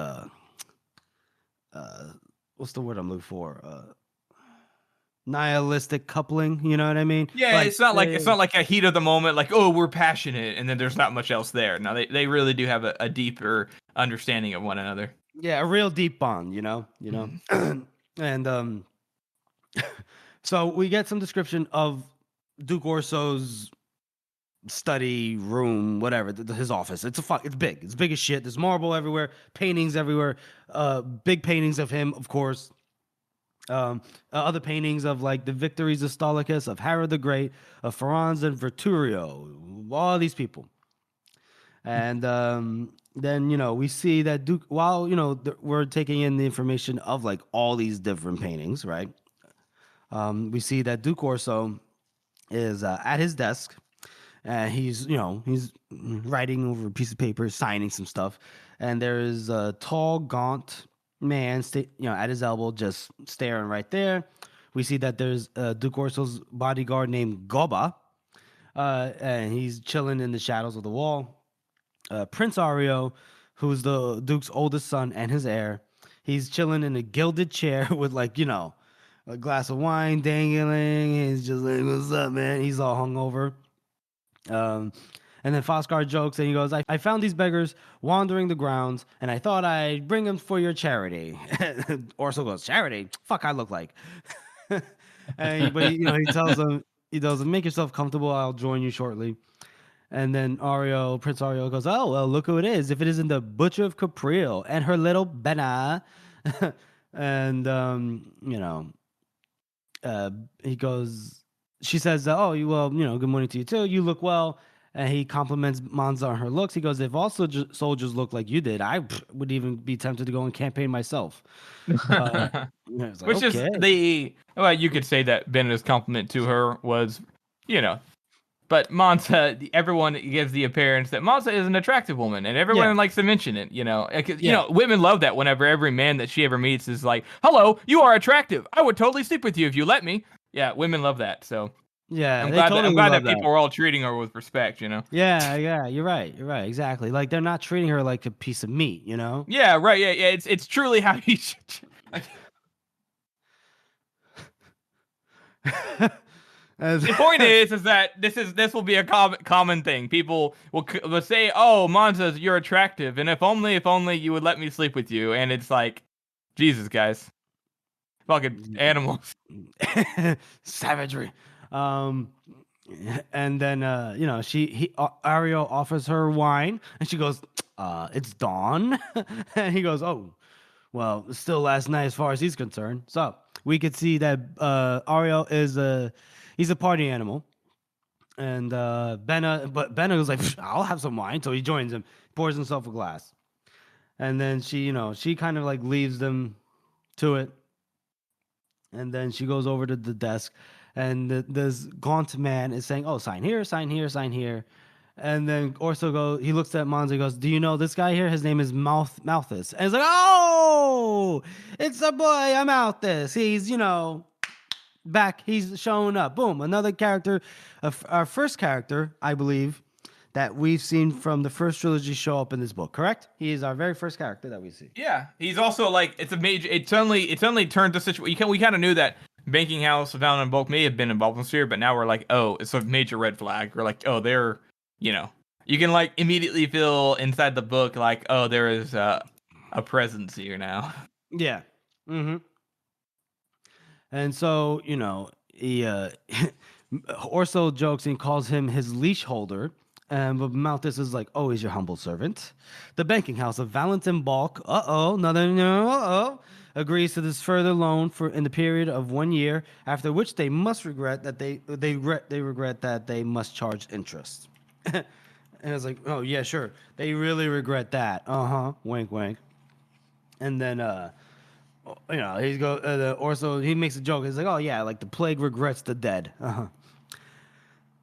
what's the word I'm looking for? Nihilistic coupling. You know what I mean? Yeah, like, it's not like a heat of the moment. Like, oh, we're passionate, and then there's not much else there. No, they really do have a deeper understanding of one another. Yeah, a real deep bond. And so we get some description of Duke Orso's study room, whatever, his office. It's big. It's big as shit. There's marble everywhere, paintings everywhere, big paintings of him, of course. Other paintings of like the victories of Staulicus, of Herod the Great, of Ferrans and Verturio, all these people. And then we see that Duke, while we're taking in the information of like all these different paintings, right? We see that Duke Orso is at his desk, and he's writing over a piece of paper, signing some stuff, and there is a tall, gaunt man, at his elbow, just staring right there. We see that there's Duke Orso's bodyguard named Goba, and he's chilling in the shadows of the wall. Prince Ario, who's the Duke's oldest son and his heir, he's chilling in a gilded chair with a glass of wine dangling. He's just like, what's up, man? He's all hungover. And then Foscar jokes and he goes, I found these beggars wandering the grounds, and I thought I'd bring them for your charity. Orso goes, charity? Fuck, I look like. But he tells them, make yourself comfortable. I'll join you shortly. And then Prince Ario goes, oh, well, look who it is. If it isn't the Butcher of Capril and her little Benna. And, he goes, she says, "Oh, good morning to you too. You look well." And he compliments Monza on her looks. He goes, "If all soldiers look like you did, I would even be tempted to go and campaign myself." I was like, Which okay. is you could say that Benna's compliment to her was, but Monza, everyone gives the appearance that Monza is an attractive woman, and everyone likes to mention it. Women love that whenever every man that she ever meets is like, "Hello, you are attractive. I would totally sleep with you if you let me." Yeah, women love that. So yeah, I'm totally glad love that people are all treating her with respect. Yeah, you're right, exactly. Like they're not treating her like a piece of meat, Yeah, right. Yeah. It's truly how you should. The point is that this will be a common thing. People will say, "Oh, Monza, you're attractive," and if only you would let me sleep with you. And it's like, Jesus, guys, fucking animals, savagery. And then Ariel offers her wine, and she goes, "It's dawn," and he goes, "Oh, well, it's still last night as far as he's concerned." So we could see that Ariel he's a party animal. And Benna was like, "I'll have some wine." So he joins him, pours himself a glass. And then she kind of like leaves them to it. And then she goes over to the desk, and this gaunt man is saying, "Oh, sign here, sign here, sign here." And then Orso he looks at Monza, goes, "Do you know this guy here? His name is Malthus." And he's like, "Oh, it's a boy, Malthus. He's, back. He's showing up." Boom. Another character, our first character, I believe, that we've seen from the first trilogy show up in this book. Correct? He is our very first character that we see. Yeah, he's also like it's a major. It suddenly turned to situation. We kind of knew that banking house, Valen and Bulk may have been involved in Sphere, but now we're like, oh, it's a major red flag. We're like, oh, they're, you can like immediately feel inside the book like, oh, there is a presence here now. Yeah. Mm-hmm. And so, he Orso jokes and calls him his leash holder. But Malthus is like, "Oh, he's your humble servant." The banking house of Valentin Balk, agrees to this further loan in the period of 1 year, after which they must regret that they regret that they must charge interest. And it's like, "Oh yeah, sure." They really regret that. Wink, wink. And then Orso he makes a joke. He's like, "Oh yeah, like the plague regrets the dead."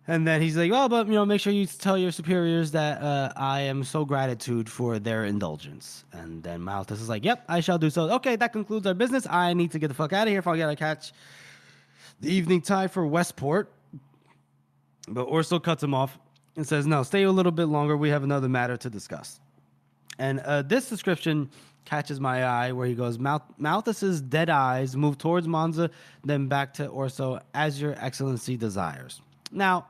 And then he's like, "Oh, but make sure you tell your superiors that I am so gratitude for their indulgence." And then Malthus is like, "Yep, I shall do so." Okay, that concludes our business. I need to get the fuck out of here if I gotta catch the evening tide for Westport. But Orso cuts him off and says, "No, stay a little bit longer. We have another matter to discuss." And this description catches my eye, where he goes, "Malthus's dead eyes move towards Monza, then back to Orso, as your excellency desires." Now,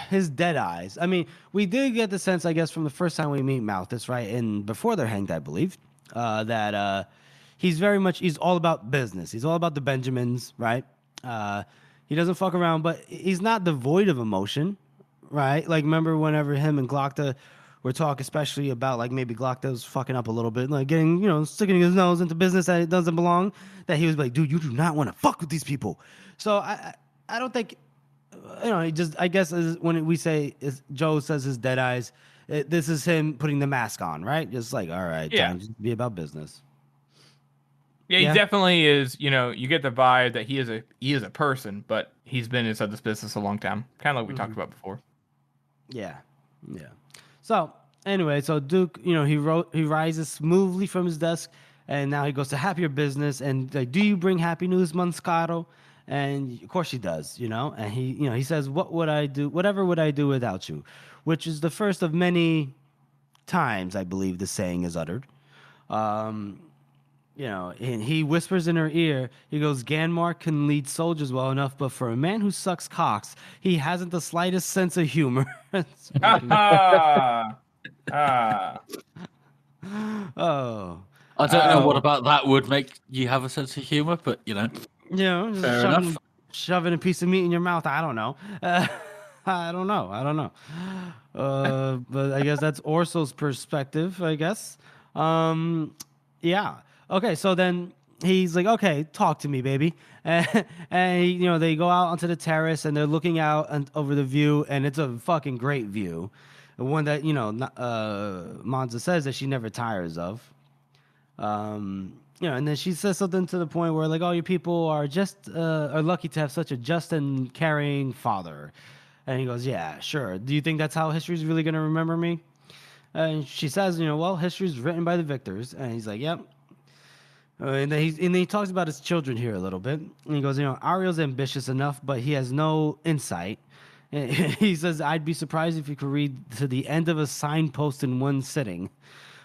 his dead eyes. I mean, we did get the sense, I guess, from the first time we meet Malthus, right? And before they're hanged, I believe, that he's all about business. He's all about the Benjamins, right? He doesn't fuck around, but he's not devoid of emotion, right? Like, remember whenever him and Glocta were talking, especially about, like, maybe Glocta was fucking up a little bit, like getting, sticking his nose into business that it doesn't belong, that he was like, "Dude, you do not want to fuck with these people." So I don't think, he just, I guess when we say, Joe says his dead eyes, this is him putting the mask on, right? Just like, all right, time to be about business. Yeah, he definitely is. You get the vibe that he is a person, but he's been inside this business a long time, kind of like we talked about before. Yeah. So anyway, Duke, he rises smoothly from his desk, and now he goes to happier business, and like, "Do you bring happy news, Murcatto?" And of course he does, and he says, "Whatever would I do without you?" Which is the first of many times, I believe, the saying is uttered. And he whispers in her ear, he goes, "Ganmar can lead soldiers well enough, but for a man who sucks cocks, he hasn't the slightest sense of humor." Oh. I don't know what about that would make you have a sense of humor, but fair enough. Shoving a piece of meat in your mouth. I don't know. I don't know. But I guess that's Orso's perspective, I guess. Yeah. Okay, so then he's like, okay, talk to me, baby. And they go out onto the terrace and they're looking out over the view, and it's a fucking great view. The one that, Monza says that she never tires of. And then she says something to the point where, like, oh, your people are lucky to have such a just and caring father. And he goes, yeah, sure. Do you think that's how history's really going to remember me? And she says, well, history's written by the victors. And he's like, yep. And then he talks about his children here a little bit. And he goes, Ariel's ambitious enough, but he has no insight. And he says, I'd be surprised if he could read to the end of a signpost in one sitting.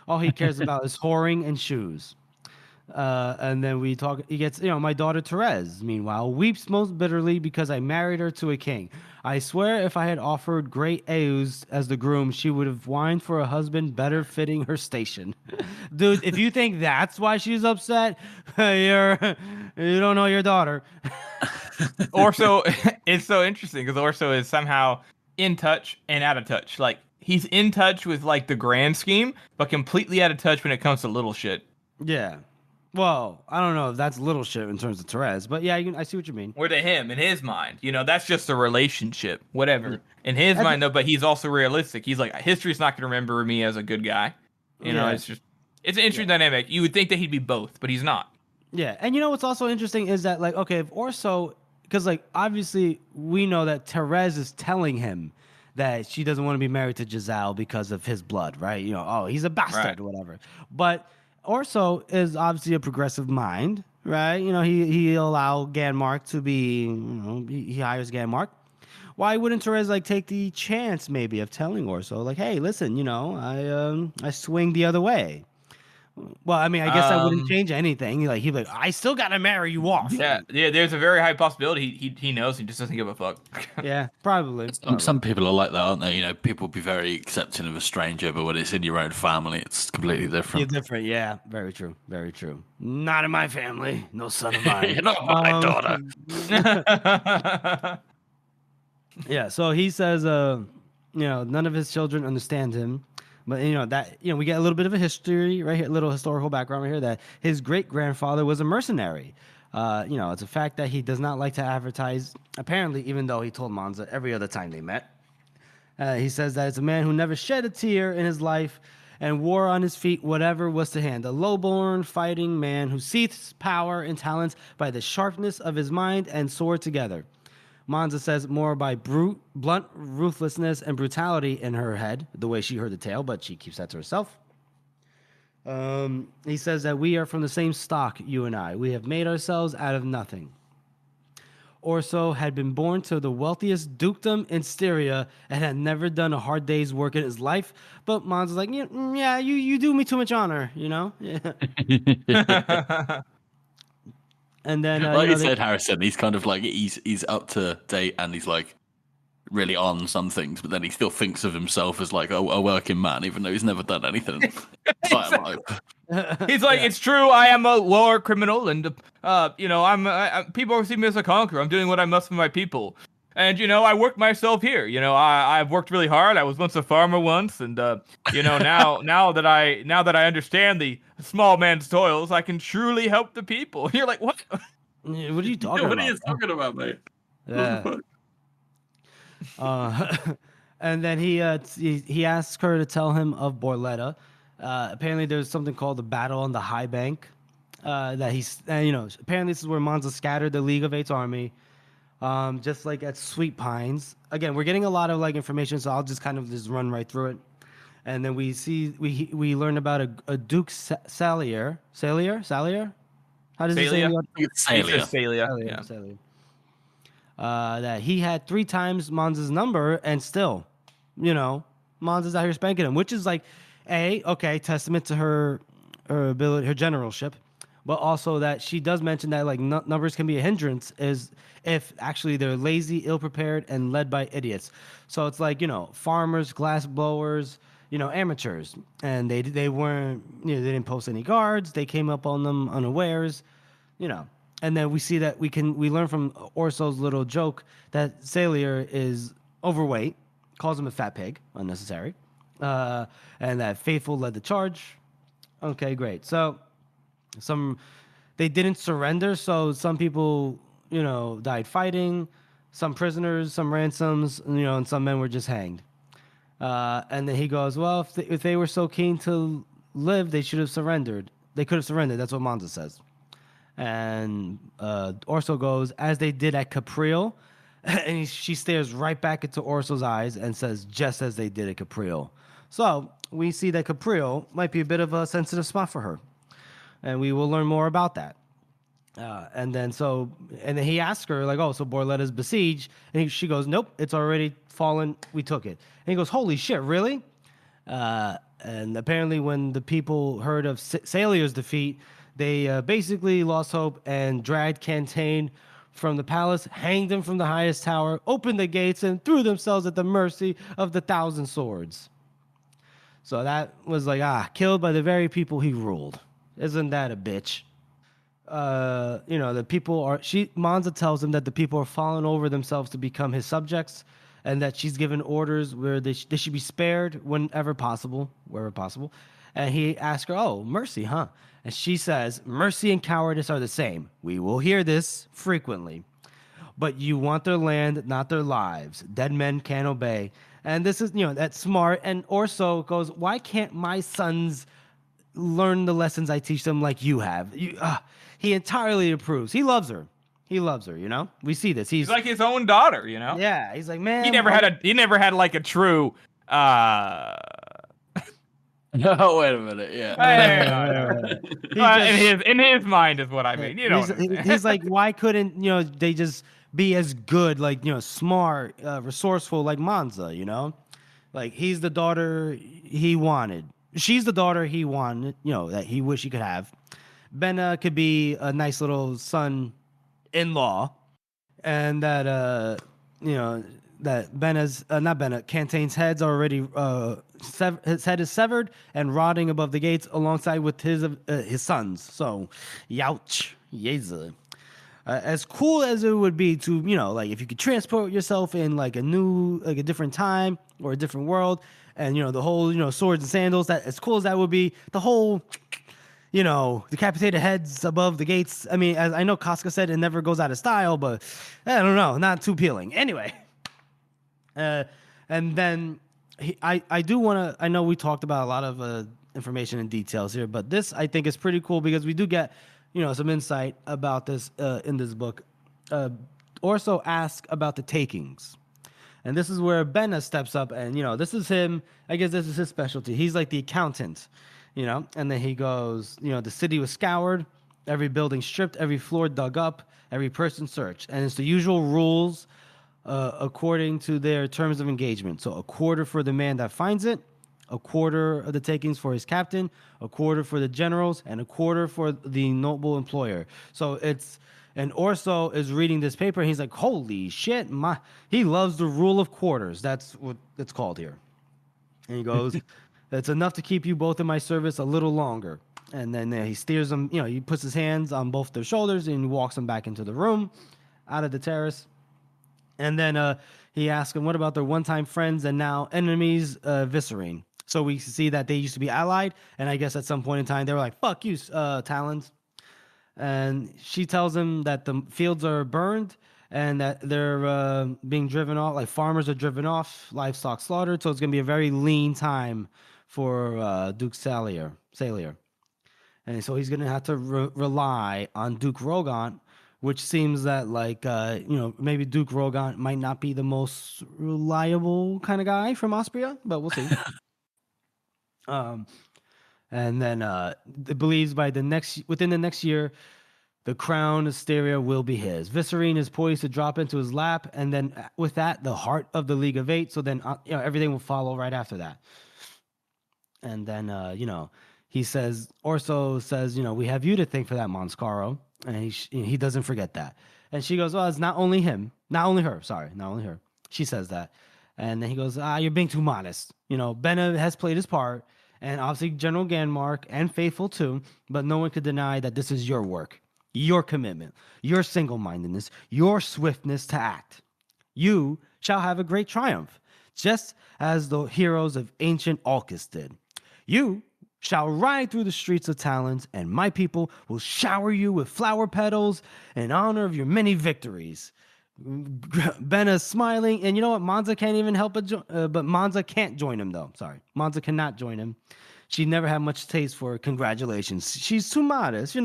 All he cares about is whoring and shoes. And then he gets, my daughter Therese, meanwhile, weeps most bitterly because I married her to a king. I swear if I had offered great Eus as the groom, she would have whined for a husband better fitting her station. Dude, if you think that's why she's upset, you don't know your daughter. Orso, it's so interesting because Orso is somehow in touch and out of touch. Like, he's in touch with, like, the grand scheme, but completely out of touch when it comes to little shit. Yeah. Well, I don't know if that's little shit in terms of Therese, but yeah, I see what you mean. Or to him, in his mind, that's just a relationship, whatever. In his mind, though, but he's also realistic. He's like, history's not going to remember me as a good guy. It's an interesting dynamic. You would think that he'd be both, but he's not. Yeah, and what's also interesting is that, like, okay, if Orso, because, like, obviously we know that Therese is telling him that she doesn't want to be married to Giselle because of his blood, right? He's a bastard or whatever. But Orso is obviously a progressive mind, right? He'll allow Ganmark to be, he hires Ganmark. Why wouldn't Therese, like, take the chance maybe of telling Orso, like, hey, listen, I swing the other way. Well, I mean, I guess I wouldn't change anything. Like, he'd be like, I still gotta marry you off. Yeah. There's a very high possibility he knows. He just doesn't give a fuck. Yeah, probably. Some people are like that, aren't they? People will be very accepting of a stranger, but when it's in your own family, it's completely different. It's different, yeah. Very true. Very true. Not in my family. No son of mine. You're not my daughter. Yeah. So he says, none of his children understand him. But we get a little bit of a history right here, a little historical background right here, that his great grandfather was a mercenary. It's a fact that he does not like to advertise. Apparently, even though he told Monza every other time they met, he says that it's a man who never shed a tear in his life and wore on his feet whatever was to hand. A low-born fighting man who seeks power and talents by the sharpness of his mind and sword together. Monza says more by blunt ruthlessness and brutality in her head, the way she heard the tale, but she keeps that to herself. He says that we are from the same stock, you and I. We have made ourselves out of nothing. Orso had been born to the wealthiest dukedom in Styria and had never done a hard day's work in his life. But Monza's like, yeah, you do me too much honor, Yeah. And then, like you said, Harrison, he's kind of like he's up to date and he's like really on some things, but then he still thinks of himself as like a working man, even though he's never done anything. He's like, it's true, I am a war criminal, and people see me as a conqueror. I'm doing what I must for my people, and I worked myself here. I've worked really hard. I was once a farmer once, and now that I understand the small man's toils, I can truly help the people. You're like, what? What are you talking about? What are you talking about, mate? Yeah. And then he asks her to tell him of Borletta. Apparently, there's something called the Battle on the High Bank. Apparently this is where Monza scattered the League of Eight's army. Just like at Sweet Pines. Again, we're getting a lot of like information, so I'll just kind of just run right through it. And then we learn about a Duke Salier. Salier? How does it say? Salia. That he had 3 times Monza's number, and still, Monza's out here spanking him, which is like, testament to her ability, her generalship, but also that she does mention that like numbers can be a hindrance is if actually they're lazy, ill-prepared, and led by idiots. So it's like, farmers, glass blowers, amateurs, and they weren't, they didn't post any guards. They came up on them unawares, And then we see that we learn from Orso's little joke that Salier is overweight, calls him a fat pig, unnecessary, and that Faithful led the charge. Okay, great. So they didn't surrender. So some people, died fighting, some prisoners, some ransoms, and some men were just hanged. And then he goes, well, if they were so keen to live, they should have surrendered. They could have surrendered. That's what Monza says. And Orso goes, as they did at Capriel. And she stares right back into Orso's eyes and says, just as they did at Capriel. So we see that Capriel might be a bit of a sensitive spot for her. And we will learn more about that. And then he asks her, like, oh, so Borletta's besieged. And she goes, nope, it's already fallen. We took it. And he goes, holy shit, really? And apparently when the people heard of Salier's defeat, they basically lost hope and dragged Cantaine from the palace, hanged him from the highest tower, opened the gates, and threw themselves at the mercy of the 1,000 swords. So that was like, killed by the very people he ruled. Isn't that a bitch? The people are... Monza tells him that the people are falling over themselves to become his subjects, and that she's given orders where they should be spared wherever possible. And he asks her, oh, mercy, huh? And she says, mercy and cowardice are the same. We will hear this frequently. But you want their land, not their lives. Dead men can't obey. And this is, that's smart. And Orso goes, why can't my sons learn the lessons I teach them like you have? He entirely approves. He loves her. We see this. He's like his own daughter, Yeah, he's like, man. He never had like a true No, wait a minute. Yeah. In his mind is what I mean. He's like, why couldn't they just be as good, like smart, resourceful, like Monza? Like he's the daughter he wanted. She's the daughter he wanted. That he wished he could have. Benna could be a nice little son-in-law, and that that Cantaine's head's already his head is severed and rotting above the gates alongside with his sons. So, youch, yeza. As cool as it would be to, like if you could transport yourself in like a different time or a different world, and the whole swords and sandals. That as cool as that would be, the whole decapitated heads above the gates. I mean, as I know Casca said, it never goes out of style, but I don't know, not too appealing. Anyway. And then I do want to, I know we talked about a lot of information and details here, but this I think is pretty cool because we do get, some insight about this in this book. Orso asks about the takings. And this is where Benna steps up and, this is him. I guess this is his specialty. He's like the accountant, and then he goes, the city was scoured, every building stripped, every floor dug up, every person searched. And it's the usual rules according to their terms of engagement. So a quarter for the man that finds it, a quarter of the takings for his captain, a quarter for the generals, and a quarter for the noble employer. So and Orso is reading this paper, and he's like, holy shit, he loves the rule of quarters. That's what it's called here. And he goes, that's enough to keep you both in my service a little longer. And then he steers them, he puts his hands on both their shoulders and walks them back into the room, out of the terrace. And then he asks him, what about their one-time friends and now enemies, Viscerine? So we see that they used to be allied, and I guess at some point in time, they were like, fuck you, Talons. And she tells him that the fields are burned and that they're being driven off, like farmers are driven off, livestock slaughtered, so it's going to be a very lean time for Duke Salier. And so he's going to have to rely on Duke Rogant, which seems that, like, maybe Duke Rogant might not be the most reliable kind of guy from Austria, but we'll see. And then it believes within the next year, the crown of Styria will be his. Viscerine is poised to drop into his lap, and then with that, the heart of the League of Eight. So then, everything will follow right after that. And then, Orso says, we have you to thank for that, Monscaro. And he doesn't forget that. And she goes, well, it's not only her. She says that. And then he goes, you're being too modest. Benna has played his part, and obviously General Ganmark and Faithful too, but no one could deny that this is your work, your commitment, your single-mindedness, your swiftness to act. You shall have a great triumph, just as the heroes of ancient Alcus did. You shall ride through the streets of Talons, and my people will shower you with flower petals in honor of your many victories. Benna's smiling, and you know what? Monza can't even help but Monza can't join him, though. Sorry. Monza cannot join him. She never had much taste for congratulations. She's too modest,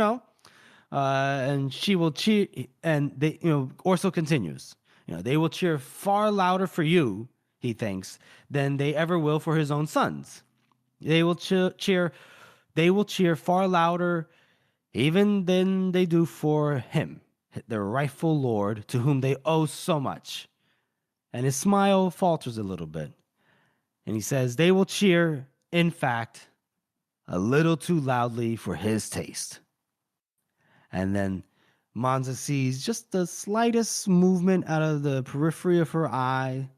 and she will cheer, and they, Orso continues. They will cheer far louder for you, he thinks, than they ever will for his own sons. They will cheer far louder even than they do for him, their rightful lord, to whom they owe so much. And his smile falters a little bit. And he says, they will cheer, in fact, a little too loudly for his taste. And then Monza sees just the slightest movement out of the periphery of her eye.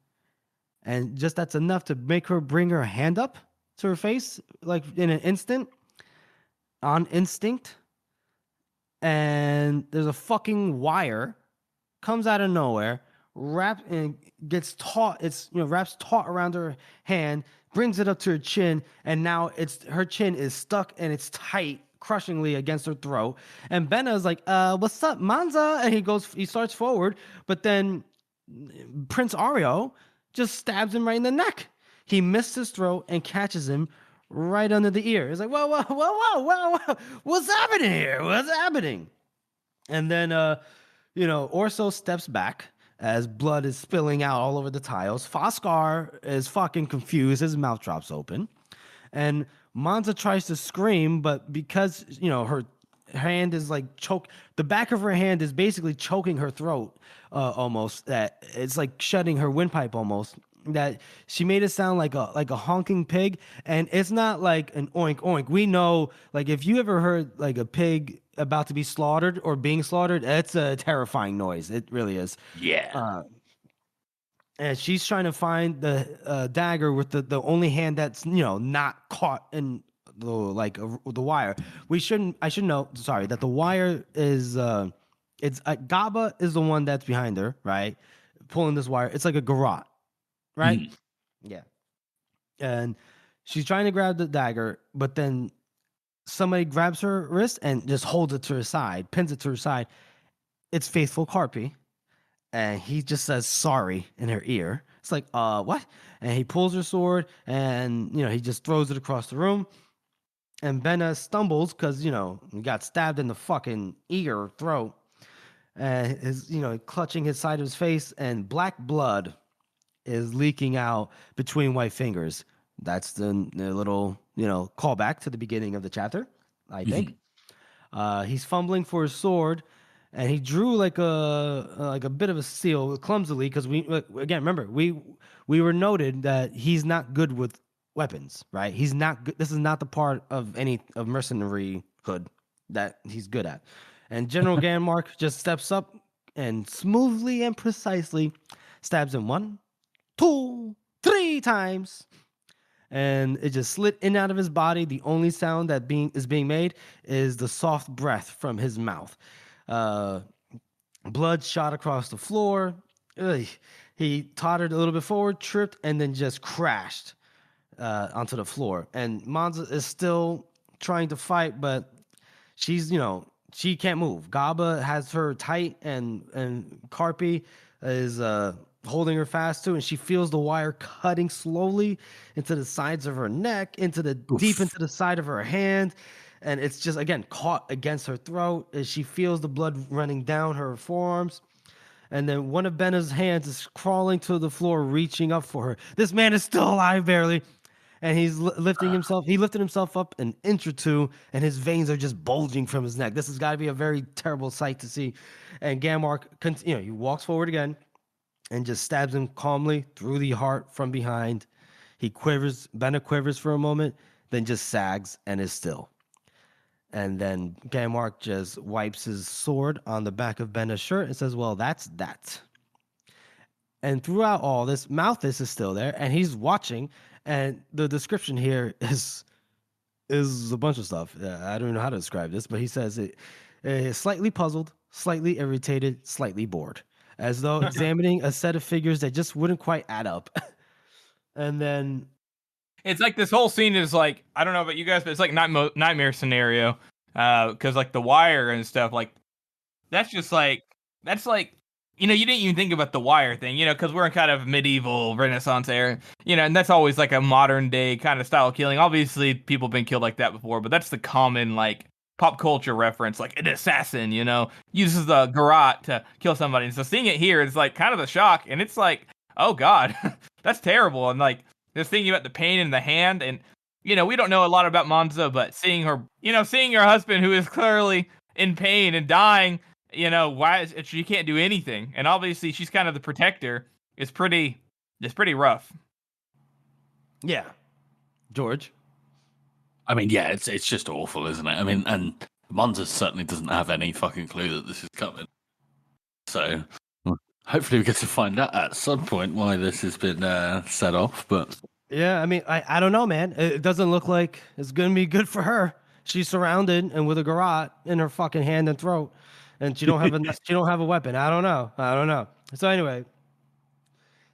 And just that's enough to make her bring her hand up to her face, like in an instant, on instinct. And there's a fucking wire comes out of nowhere, wraps and gets taut. Wraps taut around her hand, brings it up to her chin, and now her chin is stuck and it's tight, crushingly against her throat. And Benna is like, "What's up, Monza?" And he starts forward, but then Prince Ario just stabs him right in the neck. He missed his throat and catches him right under the ear. He's like, whoa, what's happening here? What's happening? And then, Orso steps back as blood is spilling out all over the tiles. Foscar is fucking confused. His mouth drops open. And Monza tries to scream, but because, her hand is like the back of her hand is basically choking her throat almost. That it's like shutting her windpipe almost. That she made it sound like a honking pig, and it's not like an oink oink. We know, like, if you ever heard like a pig about to be slaughtered or being slaughtered, it's a terrifying noise. It really is. Yeah. And she's trying to find the dagger with the only hand that's not caught in the wire. I should note, sorry, that the wire is it's Gaba is the one that's behind her, right, pulling this wire. It's like a garrote. Right? Yeah. And she's trying to grab the dagger, but then somebody grabs her wrist and just holds it to her side, pins it to her side. It's faithful Carpi. And he just says sorry in her ear. It's like, what? And he pulls her sword and, he just throws it across the room. And Benna stumbles because, he got stabbed in the fucking ear, throat. And is, clutching his side of his face, and black blood is leaking out between white fingers. That's the little, callback to the beginning of the chapter, I think. He's fumbling for his sword, and he drew like a bit of a seal clumsily because remember, we were noted that he's not good with weapons, right? He's not good. This is not the part of mercenary hood that he's good at. And General Ganmark just steps up and smoothly and precisely stabs him 1, 2, 3 times, and it just slit in and out of his body. The only sound that is being made is the soft breath from his mouth. Blood shot across the floor. Ugh. He tottered a little bit forward, tripped, and then just crashed onto the floor. And Monza is still trying to fight, but she's, she can't move. Gaba has her tight, and Carpi is holding her fast too, and she feels the wire cutting slowly into the sides of her neck, deep into the side of her hand, and it's just again caught against her throat as she feels the blood running down her forearms. And then one of Benna's hands is crawling to the floor, reaching up for her. This man is still alive, barely, and he's lifting himself. He lifted himself up an inch or two, and his veins are just bulging from his neck. This has got to be a very terrible sight to see. And Ganmark, he walks forward again and just stabs him calmly through the heart from behind. He quivers. Benna quivers for a moment, then just sags and is still. And then Ganmark just wipes his sword on the back of Benna's shirt and says, well, that's that. And throughout all this, Malthus is still there, and he's watching. And the description here is a bunch of stuff. I don't know how to describe this, but he says it is slightly puzzled, slightly irritated, slightly bored, as though examining a set of figures that just wouldn't quite add up. And then It's like this whole scene is like, I don't know about you guys, but it's like nightmare scenario. Because like the wire and stuff, like that's just like that's like you didn't even think about the wire thing, because we're in kind of medieval Renaissance era, and that's always like a modern day kind of style of killing. Obviously, people have been killed like that before, but that's the common like pop culture reference, like an assassin, uses the garrote to kill somebody. And so seeing it here is like kind of a shock, and it's like, oh god, that's terrible. And like just thinking about the pain in the hand, and we don't know a lot about Monza, but seeing her, seeing her husband who is clearly in pain and dying, why she can't do anything, and obviously she's kind of the protector. It's pretty rough. Yeah, George. I mean, yeah, it's just awful, isn't it? I mean, and Monza certainly doesn't have any fucking clue that this is coming. So hopefully we get to find out at some point why this has been set off. But yeah, I mean, I don't know, man. It doesn't look like it's gonna be good for her. She's surrounded and with a garrote in her fucking hand and throat, and she don't have a weapon. I don't know. So anyway,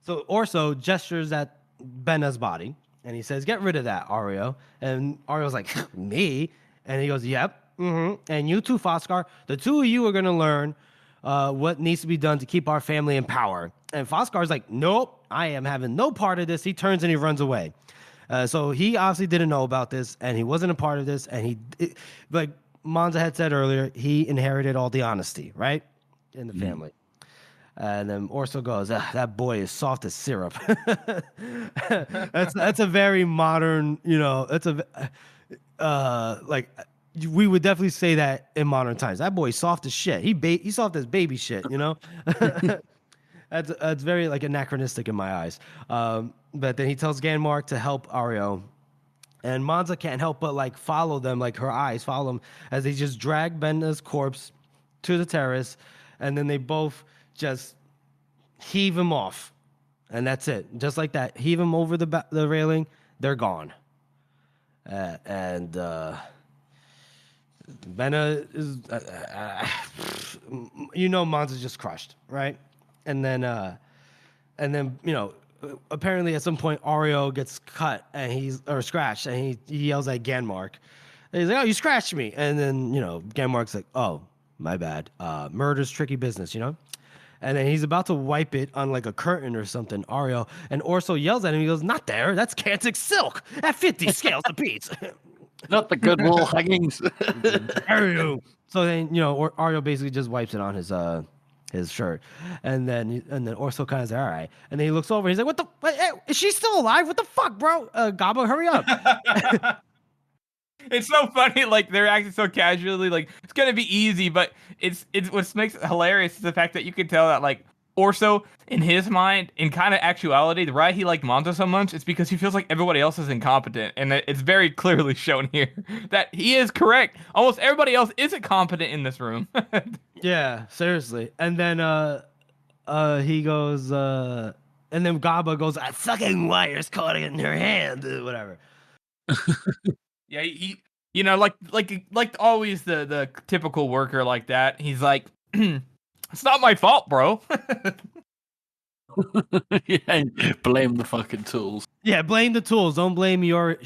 so Orso gestures at Benna's body, and he says, "Get rid of that, Ario." And Ario's like, "Me?" And he goes, "Yep, and you too, Foskar. The two of you are gonna learn what needs to be done to keep our family in power." And Foskar's like, "Nope, I am having no part of this." He turns and he runs away. So he obviously didn't know about this, and he wasn't a part of this. And like Monza had said earlier, he inherited all the honesty, right, in the family. And then Orso goes, "That boy is soft as syrup." That's a very modern, that's a like we would definitely say that in modern times. That boy's soft as shit. He's soft as baby shit, That's very like anachronistic in my eyes. But then he tells Ganmark to help Ario, and Monza can't help but like follow them, like her eyes follow them as they just drag Benna's corpse to the terrace, and then they both just heave him off, and that's it. Just like that, heave him over the railing. They're gone, and Benna is, Monza's just crushed, right? And then apparently at some point Ario gets cut or scratched, and he yells at Ganmark. And he's like, "Oh, you scratched me!" And then Ganmark's like, "Oh, my bad. Murder's tricky business, And then he's about to wipe it on like a curtain or something, Ario, and Orso yells at him. He goes, "Not there. That's Kantic silk at 50 scales apiece." not the good wall hangings. Ario. So then Ario basically just wipes it on his shirt, and then Orso kind of says, "All right," and then he looks over. He's like, is she still alive? What the fuck, bro? Gabo, hurry up! It's so funny, like they're acting so casually, like it's gonna be easy, but it's what makes it hilarious is the fact that you can tell that like Orso in his mind, in kind of actuality, the why he liked Monza so much, it's because he feels like everybody else is incompetent, and it's very clearly shown here that he is correct. Almost everybody else isn't competent in this room. Yeah, seriously. And then he goes, and then Gaba goes, "A fucking wire's caught in her hand," whatever. Yeah, he like always the typical worker like that. He's like, "It's not my fault, bro." Yeah, blame the fucking tools. Yeah, blame the tools. Don't blame your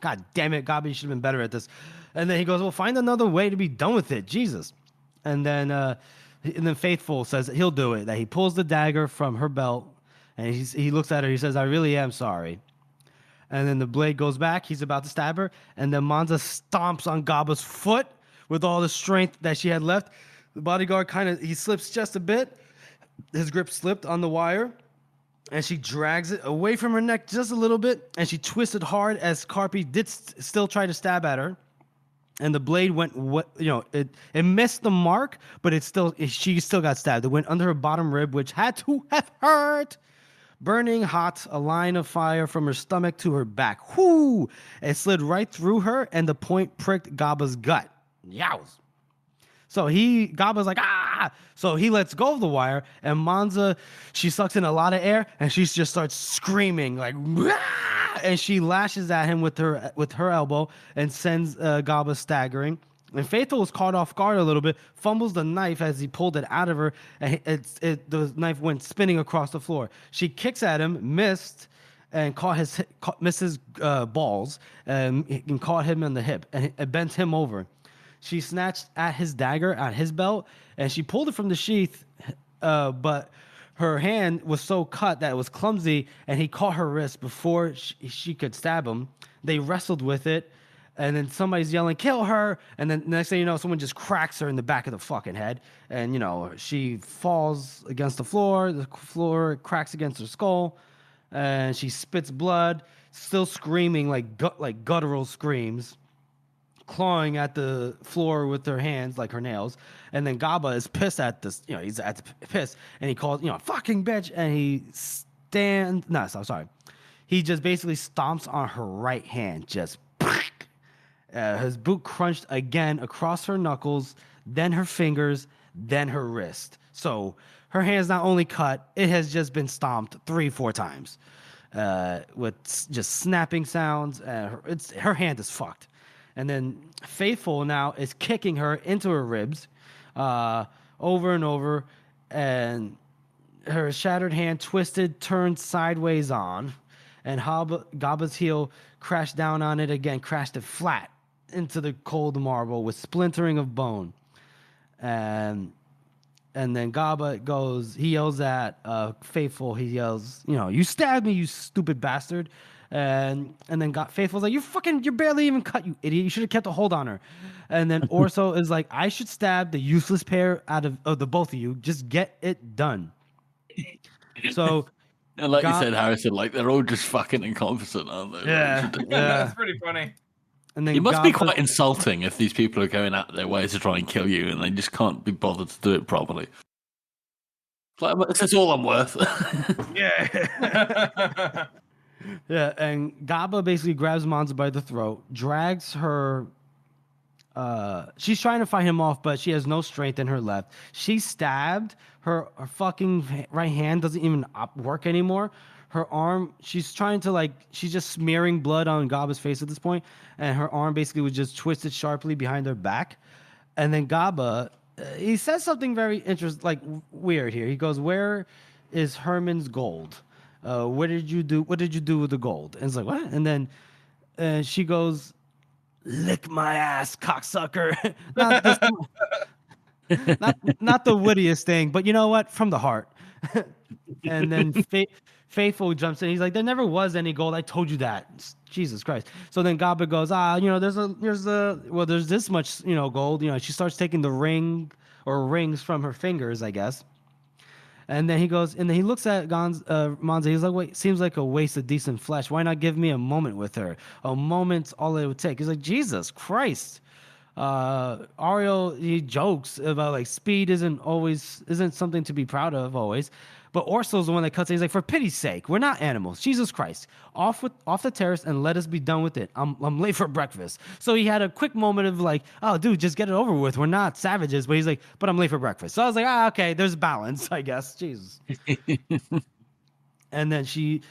God damn it, Gabi, you should have been better at this. And then he goes, "Well, find another way to be done with it, Jesus." And then Faithful says that he'll do it. That he pulls the dagger from her belt, and he looks at her. He says, "I really am sorry." And then the blade goes back. He's about to stab her, and then Monza stomps on Gaba's foot with all the strength that she had left. The bodyguard he slips just a bit. His grip slipped on the wire, and she drags it away from her neck just a little bit, and she twisted hard as Carpi did still try to stab at her. And the blade went, it missed the mark, but she still got stabbed. It went under her bottom rib, which had to have hurt. Burning hot, a line of fire from her stomach to her back. Whoo! It slid right through her, and the point pricked Gaba's gut. Yows. So Gaba's like, "Ah!" So he lets go of the wire, and Monza, she sucks in a lot of air, and she just starts screaming like, "Ah!" And she lashes at him with her elbow and sends Gaba staggering. And Faithful was caught off guard a little bit, fumbles the knife as he pulled it out of her, and the knife went spinning across the floor. She kicks at him, missed, and missed his balls and caught him in the hip and it bent him over. She snatched at his dagger at his belt and she pulled it from the sheath, but her hand was so cut that it was clumsy and he caught her wrist before she could stab him. They wrestled with it. And then somebody's yelling, "Kill her!" And then next thing you know, someone just cracks her in the back of the fucking head. And, you know, she falls against the floor cracks against her skull, and she spits blood, still screaming like guttural screams, clawing at the floor with her hands, like her nails. And then Gaba is pissed at this, you know, he's pissed, and he calls, you know, "Fucking bitch!" And he he just basically stomps on her right hand, just his boot crunched again across her knuckles, then her fingers, then her wrist. So her hand's not only cut, it has just been stomped 3-4 times with just snapping sounds. Her hand is fucked. And then Faithful now is kicking her into her ribs over and over, and her shattered hand twisted, turned sideways on, and Gaba's heel crashed down on it again, crashed it flat into the cold marble with splintering of bone. And then Gaba he yells at Faithful, he yells, you know, "You stabbed me, you stupid bastard." And then Faithful's like, you're barely even cut, you idiot. You should have kept a hold on her. And then Orso is like, "I should stab the useless pair out of the both of you. Just get it done." So, and like you said, Harrison, like they're all just fucking incompetent, aren't they? Yeah, That's pretty funny. And then it must be quite insulting if these people are going out of their way to try and kill you and they just can't be bothered to do it properly. Like, that's all I'm worth. Yeah. Yeah, and Gaba basically grabs Monza by the throat, drags her. She's trying to fight him off, but she has no strength in her left. She's stabbed. Her fucking right hand doesn't even work anymore. Her arm, she's just smearing blood on Gaba's face at this point, and her arm basically was just twisted sharply behind her back. And then Gaba, he says something very interesting, like weird here. He goes, "Where is Herman's gold? What did you do with the gold?" And it's like, "What?" And then she goes, "Lick my ass, cocksucker." not the wittiest thing, but you know what? From the heart. And then Faithful jumps in. He's like, "There never was any gold. I told you that." Jesus Christ. So then Gaba goes, you know, there's this much, you know, gold. You know, she starts taking the rings from her fingers, I guess. And then he goes, and then he looks at Monza. He's like, "Wait, seems like a waste of decent flesh. Why not give me a moment with her? A moment's all it would take." He's like, Jesus Christ. Ariel, he jokes about like speed isn't something to be proud of always. But Orso's the one that cuts it. He's like, "For pity's sake, we're not animals. Jesus Christ. Off the terrace and let us be done with it. I'm late for breakfast." So he had a quick moment of like, "Oh, dude, just get it over with. We're not savages." But he's like, "But I'm late for breakfast." So I was like, okay, there's balance, I guess. Jesus. And then she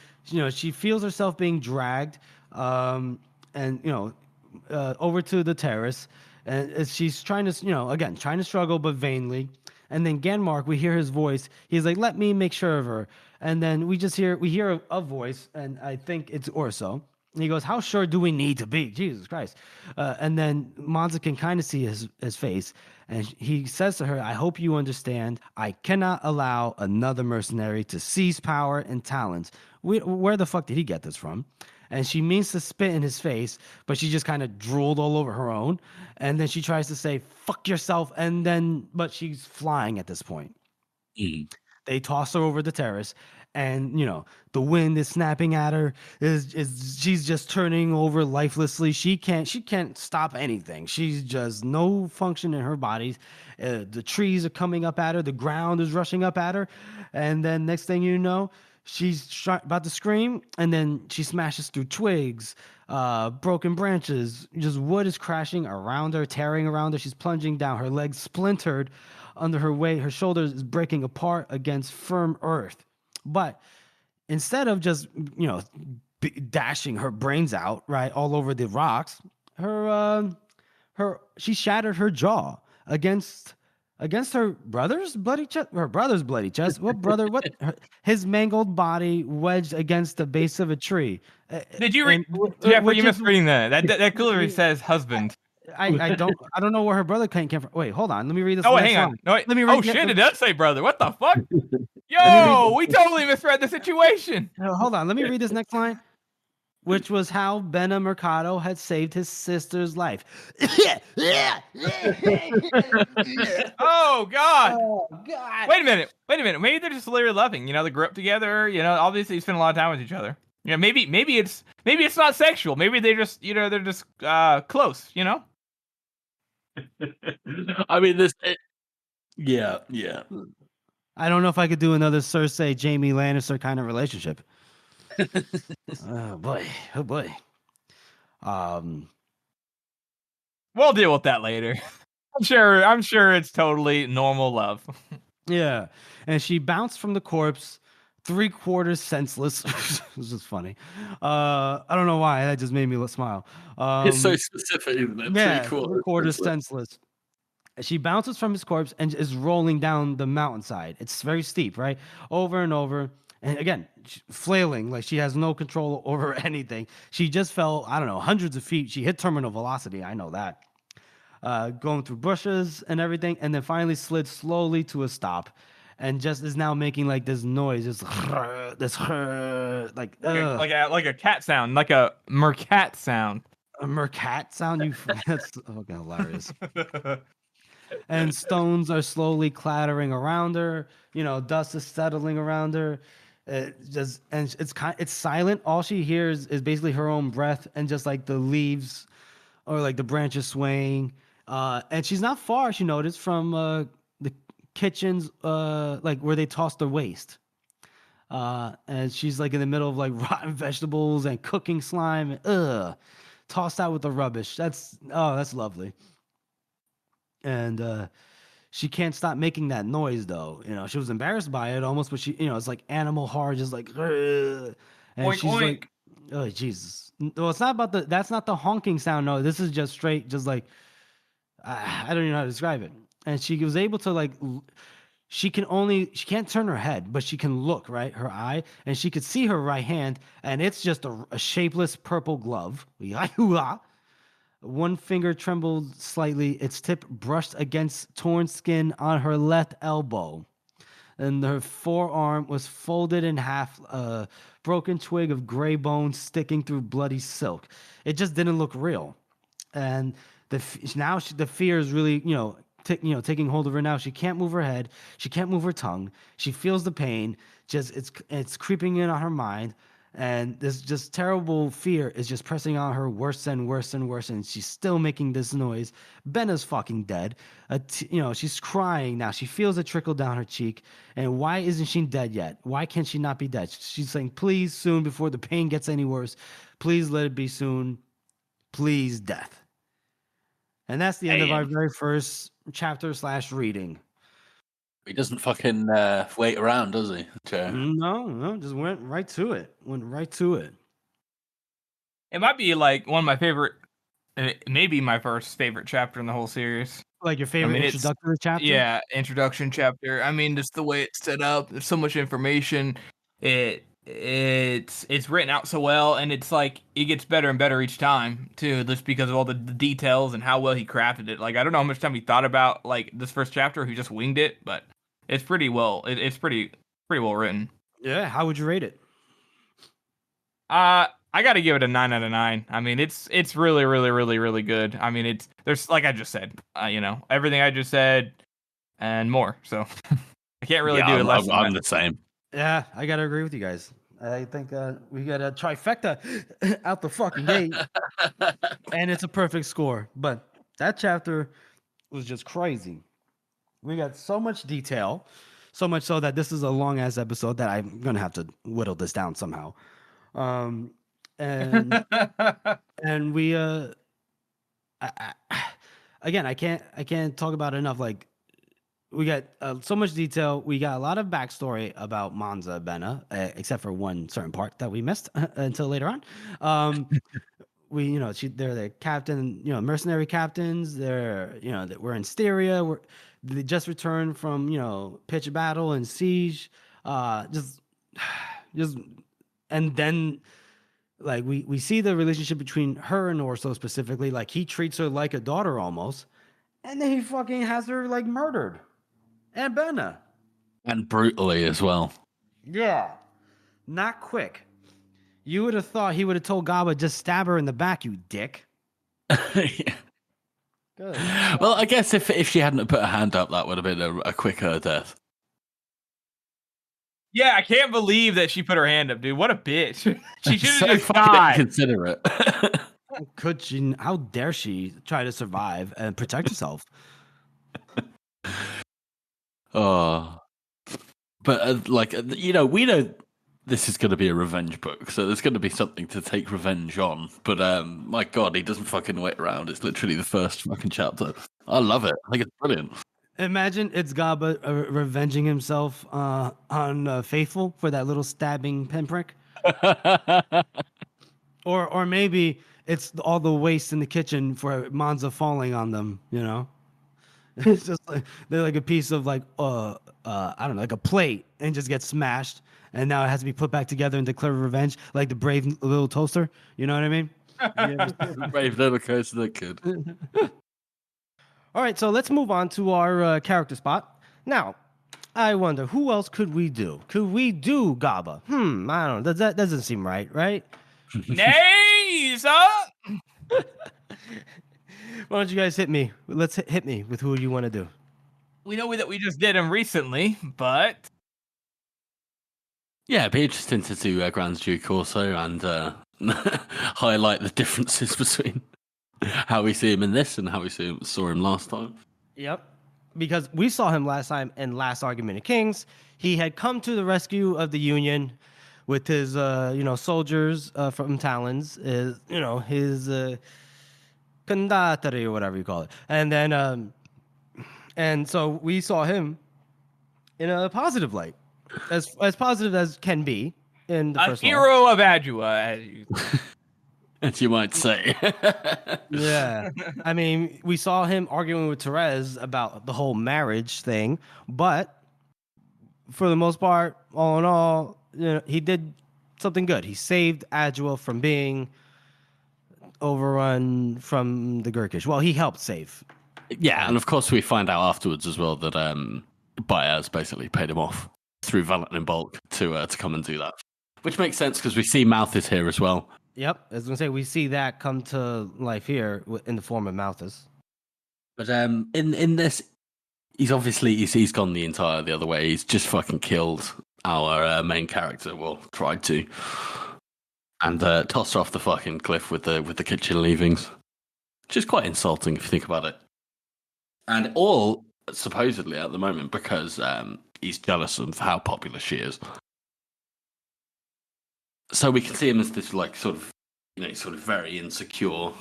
feels herself being dragged, and over to the terrace, and she's trying to struggle but vainly. And then Genmark, we hear his voice. He's like, "Let me make sure of her." And then we hear a voice, and I think it's Orso. And he goes, "How sure do we need to be?" Jesus Christ. And then Monza can kind of see his face. And he says to her, "I hope you understand. I cannot allow another mercenary to seize power and talents." Where the fuck did he get this from? And she means to spit in his face, but she just kind of drooled all over her own. And then she tries to say, "Fuck yourself." But she's flying at this point. They toss her over the terrace, and, you know, the wind is snapping at her. She's just turning over lifelessly. She can't stop anything. She's just no function in her body. The trees are coming up at her. The ground is rushing up at her. And then next thing you know, she's about to scream, and then she smashes through twigs, broken branches. Just wood is crashing around her, tearing around her. She's plunging down. Her legs splintered under her weight. Her shoulders is breaking apart against firm earth. But instead of just, you know, dashing her brains out, right, all over the rocks, she shattered her jaw against against her brother's bloody chest. Her brother's bloody chest. What brother? What? His mangled body wedged against the base of a tree. Did you read? Jeffrey, you misreading that. That clearly says husband. I don't know where her brother came from. Wait, hold on. Let me read this. Oh, next hang on. line. No, wait. Let me read. Oh shit! It does say brother. What the fuck? Yo, we totally misread the situation. No, hold on. Let me read this next line. Which was how Benna Murcatto had saved his sister's life. Oh God! Oh God! Wait a minute. Maybe they're just literally loving. They grew up together. Obviously they spend a lot of time with each other. Maybe it's not sexual. Maybe they just they're just close. I mean, yeah. I don't know if I could do another Cersei, Jaime Lannister kind of relationship. Oh boy. We'll deal with that later. I'm sure it's totally normal love. Yeah, and she bounced from the corpse, 3/4 senseless. This is funny. I don't know why. That just made me smile. It's so specific, isn't it? Yeah, 3/4 senseless. She bounces from his corpse and is rolling down the mountainside. It's very steep, right? Over and over. And again, flailing like she has no control over anything. She just fell, I don't know, hundreds of feet. She hit terminal velocity. I know that. Going through bushes and everything, and then finally slid slowly to a stop, and just is now making like this noise, like a cat sound, like a Murcatto sound. A Murcatto sound. That's fucking hilarious. And stones are slowly clattering around her. Dust is settling around her. It's silent. All she hears is basically her own breath and just like the leaves or like the branches swaying. And she's not far, she noticed, from the kitchens, like where they toss their waste. And she's like in the middle of like rotten vegetables and cooking slime. Tossed out with the rubbish. That's lovely. And she can't stop making that noise though. She was embarrassed by it almost, but she, it's like animal horror, just like, and oink, she's oink. like, oh Jesus. Well, it's not about that's not the honking sound. No, this is just straight, just like, I don't even know how to describe it. And she was able to like, she can't turn her head, but she can look, right? Her eye, and she could see her right hand, and it's just a shapeless purple glove. One finger trembled slightly. Its tip brushed against torn skin on her left elbow. And her forearm was folded in half, a broken twig of gray bone sticking through bloody silk. It just didn't look real. And the fear is really, taking hold of her now. She can't move her head. She can't move her tongue. She feels the pain. Just it's creeping in on her mind. And this just terrible fear is just pressing on her worse and worse and worse. And she's still making this noise. Benna's fucking dead. She's crying now. She feels it trickle down her cheek. And why isn't she dead yet? Why can't she not be dead? She's saying, please, soon, before the pain gets any worse. Please let it be soon. Please, death. And that's the end of our very first chapter / reading. He doesn't fucking wait around, does he, Joe? No, just went right to it. It might be like one of my favorite, maybe my first favorite chapter in the whole series. Like your favorite introductory chapter? Yeah, introduction chapter. I mean, just the way it's set up. There's so much information. It's written out so well, and it's like it gets better and better each time too, just because of all the details and how well he crafted it. Like I don't know how much time he thought about like this first chapter, he just winged it, but it's pretty well. It's pretty well written. Yeah, how would you rate it? I gotta give it a 9 out of 9. I mean, it's really, really, really, really good. I mean, there's like I just said, everything I just said and more. So I can't really do it less. I'm the same. Yeah, I gotta agree with you guys. I think we got a trifecta out the fucking gate, and it's a perfect score. But that chapter was just crazy. We got so much detail, so much so that this is a long ass episode that I'm gonna have to whittle this down somehow. And we again, I can't talk about it enough. Like we got so much detail. We got a lot of backstory about Manza Benna, except for one certain part that we missed until later on. They're the captain, mercenary captains. They're, we're in Styria. They just returned from, pitch battle and siege. Just, and then like we see the relationship between her and Orso specifically. Like he treats her like a daughter almost, and then he fucking has her like murdered, and Benna. And brutally as well. Yeah, not quick. You would have thought he would have told Gaba, just stab her in the back, you dick. Yeah. Good. Well, I guess if she hadn't put her hand up, that would have been a quicker death. Yeah, I can't believe that she put her hand up, dude. What a bitch. She should have So just fucking died. inconsiderate. Could she? How dare she try to survive and protect herself? Oh, but we know this is going to be a revenge book, so there's going to be something to take revenge on. But my God, he doesn't fucking wait around. It's literally the first fucking chapter. I love it. I think it's brilliant. Imagine it's Gaba revenging himself on Faithful for that little stabbing pinprick, or maybe it's all the waste in the kitchen for Monza falling on them. It's just like they're like a piece of I don't know, like a plate, and just gets smashed, and now it has to be put back together and declare revenge, like the brave little toaster. You know what I mean? Brave never goes to the kid. All right, so let's move on to our character spot. Now, I wonder, who else could we do? Could we do Gaba? I don't know. That doesn't seem right? Nay, sir. Why don't you guys hit me? Let's hit me with who you want to do. We know that we just did him recently, but... Yeah, it'd be interesting to do Grand Duke also and highlight the differences between how we see him in this and how we saw him last time. Yep. Because we saw him last time in Last Argument of Kings. He had come to the rescue of the Union with his, soldiers from Talons, his condatari or whatever you call it. And then, and so we saw him in a positive light, as positive as can be in the first hero of Adua, as you might say. Yeah. I mean, we saw him arguing with Therese about the whole marriage thing, but for the most part, all in all, he did something good. He saved Adua from being overrun from the Gurkish. Well, he helped save. Yeah, and of course we find out afterwards as well that Baez basically paid him off through Valentin in bulk to come and do that. Which makes sense because we see Malthus here as well. Yep, I was going to say, we see that come to life here in the form of Malthus. But in this, he's gone the other way. He's just fucking killed our main character, well, tried to. And tossed her off the fucking cliff with the kitchen leavings. Which is quite insulting if you think about it. And all, supposedly at the moment, because he's jealous of how popular she is. So we can see him as this sort of very insecure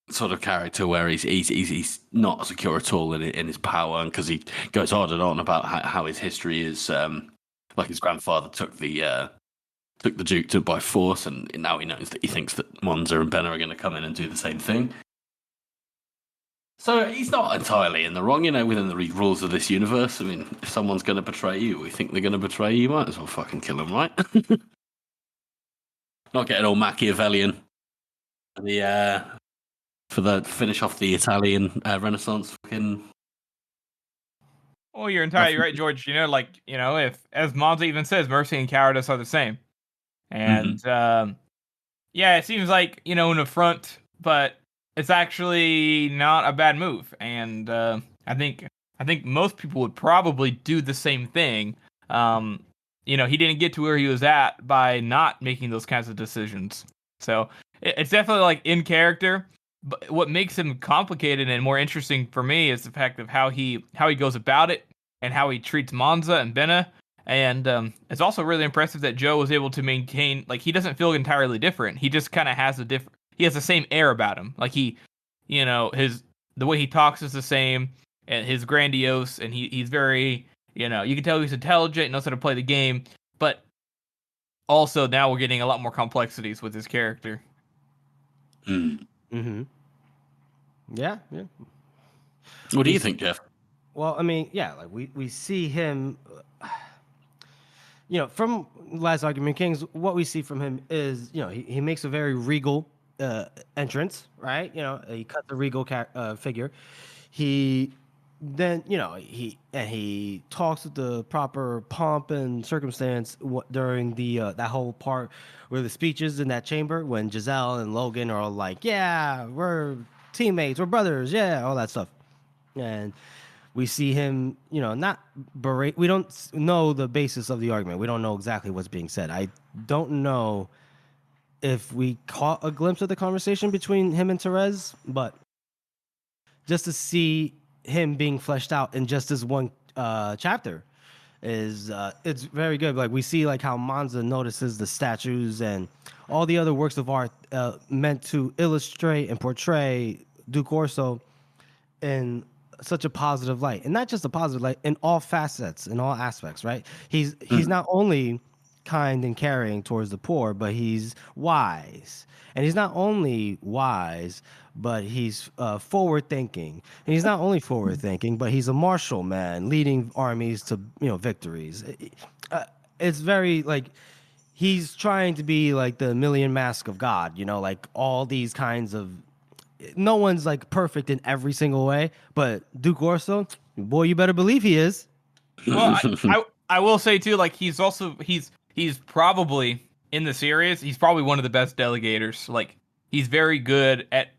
sort of character where he's not secure at all in his power, and because he goes on and on about how his history is like his grandfather took the Duke by force, and now he knows that he thinks that Monza and Benna are going to come in and do the same thing. So he's not entirely in the wrong, within the rules of this universe. I mean, if someone's going to betray you, we think they're going to betray you, might as well fucking kill them, right? Not getting all Machiavellian. For the finish off the Italian Renaissance fucking. Well, you're entirely right, George. If, as Monza even says, mercy and cowardice are the same. And, it seems like, an affront, but it's actually not a bad move. And I think most people would probably do the same thing. He didn't get to where he was at by not making those kinds of decisions. So it's definitely in character. But what makes him complicated and more interesting for me is the fact of how he goes about it and how he treats Monza and Benna. And it's also really impressive that Joe was able to maintain, he doesn't feel entirely different. He just kind of has he has the same air about him. The way he talks is the same, and his grandiose, and he's very, you can tell he's intelligent, knows how to play the game, but also now we're getting a lot more complexities with his character. Mm-hmm. Yeah. What do you think, Jeff? Well, I mean, yeah, like we see him, from Last Argument Kings, what we see from him is, he makes a very regal entrance, right? He cuts the regal figure. He then, he talks with the proper pomp and circumstance during the that whole part where the speeches in that chamber when Giselle and Logan are all like, yeah, we're teammates, we're brothers, yeah, all that stuff. And we see him, not berate. We don't know the basis of the argument. We don't know exactly what's being said. I don't know if we caught a glimpse of the conversation between him and Therese, but just to see him being fleshed out in just this one chapter is it's very good. Like we see like how Manza notices the statues and all the other works of art meant to illustrate and portray Duke Orso in such a positive light, and not just a positive light, in all facets, in all aspects, right? He's not only kind and caring towards the poor, but he's wise. And he's not only wise, but he's forward thinking. And he's not only forward thinking, but he's a martial man leading armies to victories. It's very like he's trying to be like the million mask of God, like all these kinds of. No one's like perfect in every single way, but Duke Orso, boy, you better believe he is. Well, I will say too, like he's probably in the series, he's probably one of the best delegators. Like he's very good at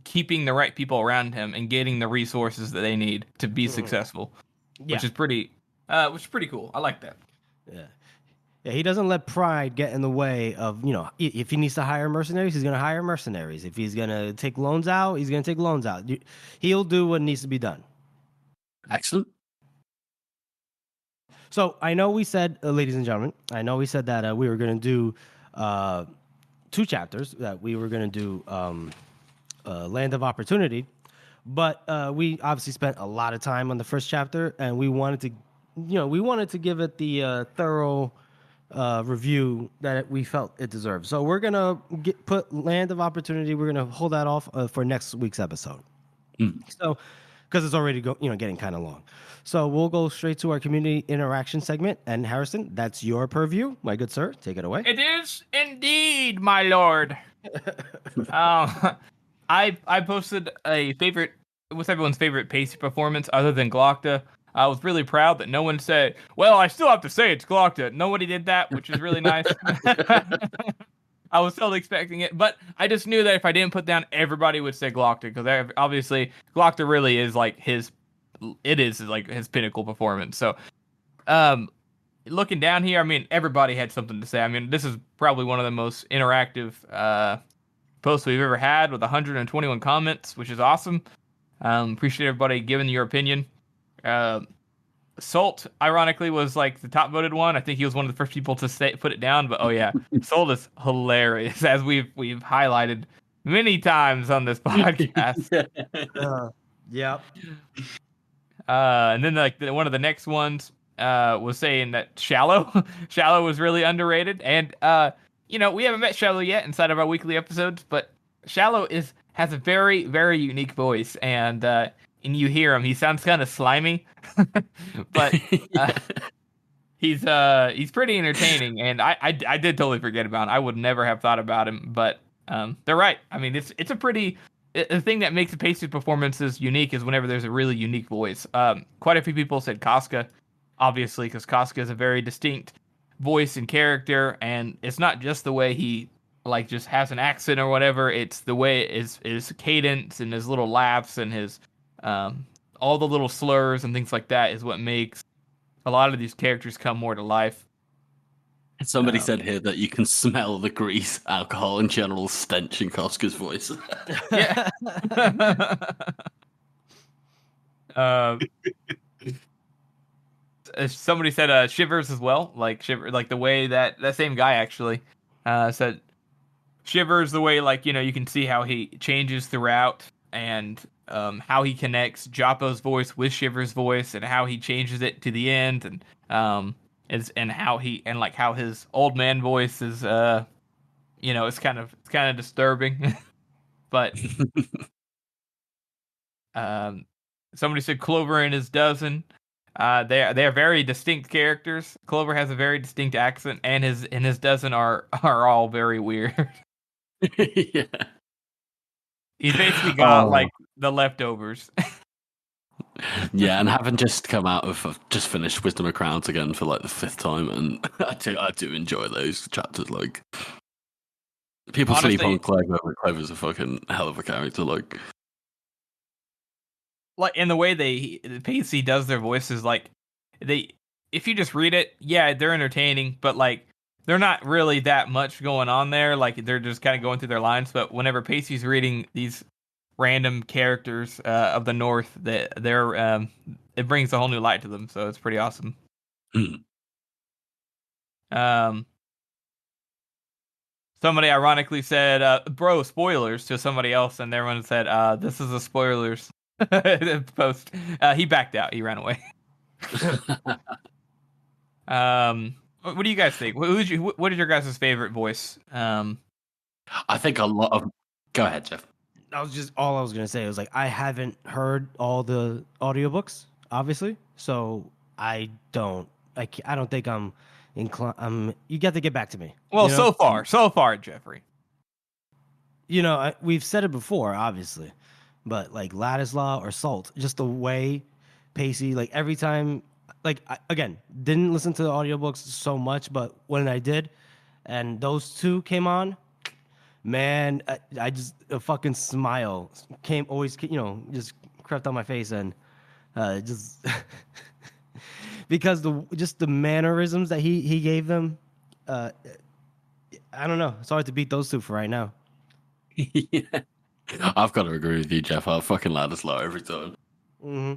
keeping the right people around him and getting the resources that they need to be successful, which is pretty cool. I like that. Yeah. Yeah, he doesn't let pride get in the way of, if he needs to hire mercenaries, he's going to hire mercenaries. If he's going to take loans out, he's going to take loans out. He'll do what needs to be done. Excellent. So I know we said, ladies and gentlemen, that we were going to do 2 chapters, that we were going to do Land of Opportunity, but we obviously spent a lot of time on the first chapter, and we wanted to give it the thorough review that we felt it deserved. So we're gonna put Land of Opportunity. We're gonna hold that off for next week's episode. So, because it's already getting kind of long. So we'll go straight to our community interaction segment. And Harrison, that's your purview, my good sir. Take it away. It is indeed, my lord. I posted a favorite. What's everyone's favorite Pacey performance other than Glockta? I was really proud that no one said, well, I still have to say it's Glockta. Nobody did that, which is really nice. I was totally expecting it, but I just knew that if I didn't put down, everybody would say Glockta, because obviously Glockta really is like his pinnacle performance. So, looking down here, I mean, everybody had something to say. I mean, this is probably one of the most interactive posts we've ever had with 121 comments, which is awesome. Appreciate everybody giving your opinion. Salt, ironically, was like the top voted one. I think he was one of the first people to put it down. But oh yeah, Salt is hilarious, as we've highlighted many times on this podcast. Yep. And then one of the next ones was saying that Shallow was really underrated. And we haven't met Shallow yet inside of our weekly episodes, but Shallow has a very, very unique voice, and you hear him, he sounds kind of slimy, but he's pretty entertaining, and I did totally forget about him. I would never have thought about him, but they're right. I mean, it's a pretty. The thing that makes the Pacey's performances unique is whenever there's a really unique voice. Quite a few people said Casca, obviously, because Casca is a very distinct voice and character, and it's not just the way he like just has an accent or whatever. It's the way his cadence and his little laughs and his all the little slurs and things like that is what makes a lot of these characters come more to life. Somebody said here that you can smell the grease, alcohol, and general stench in Casca's voice. Yeah. Somebody said shivers as well, like the way that same guy actually said shivers, the way you can see how he changes throughout, and how he connects Joppo's voice with Shiver's voice, and how he changes it to the end, and how his old man voice is it's kind of disturbing, but Somebody said Clover and his dozen. They are very distinct characters. Clover has a very distinct accent, and his dozen are all very weird. Yeah. He's basically got like the leftovers. Yeah, and having just come out of, I've just finished Wisdom of Crowns again for like the 5th time, and I do enjoy those chapters. Like, people Honestly, sleep on Clover, but Clover's a fucking hell of a character. Like in the way Pacey does their voices, like if you just read it, yeah, they're entertaining, but like they're not really that much going on there. Like they're just kind of going through their lines. But whenever Pacey's reading these random characters of the North, that they're it brings a whole new light to them. So it's pretty awesome. Somebody ironically said, "Bro, spoilers" to somebody else, and everyone said, "This is a spoilers." Post. He backed out. He ran away. What do you guys think? What is your guys' favorite voice? I think a lot of. Go ahead, Jeff. All I was gonna say was like I haven't heard all the audiobooks, obviously, so I don't think I'm inclined. You got to get back to me. Well, you know? so far, Jeffrey. You know, we've said it before, obviously. But like Ladislaw or Salt, just the way Pacey, like every time, like again, didn't listen to the audiobooks so much, but when I did, and those two came on, man, I just a fucking smile just crept on my face, and just because the mannerisms that he gave them, I don't know, it's hard to beat those two for right now. Yeah. I've got to agree with you, Jeff. I fucking Ladislaw every time. Mm-hmm.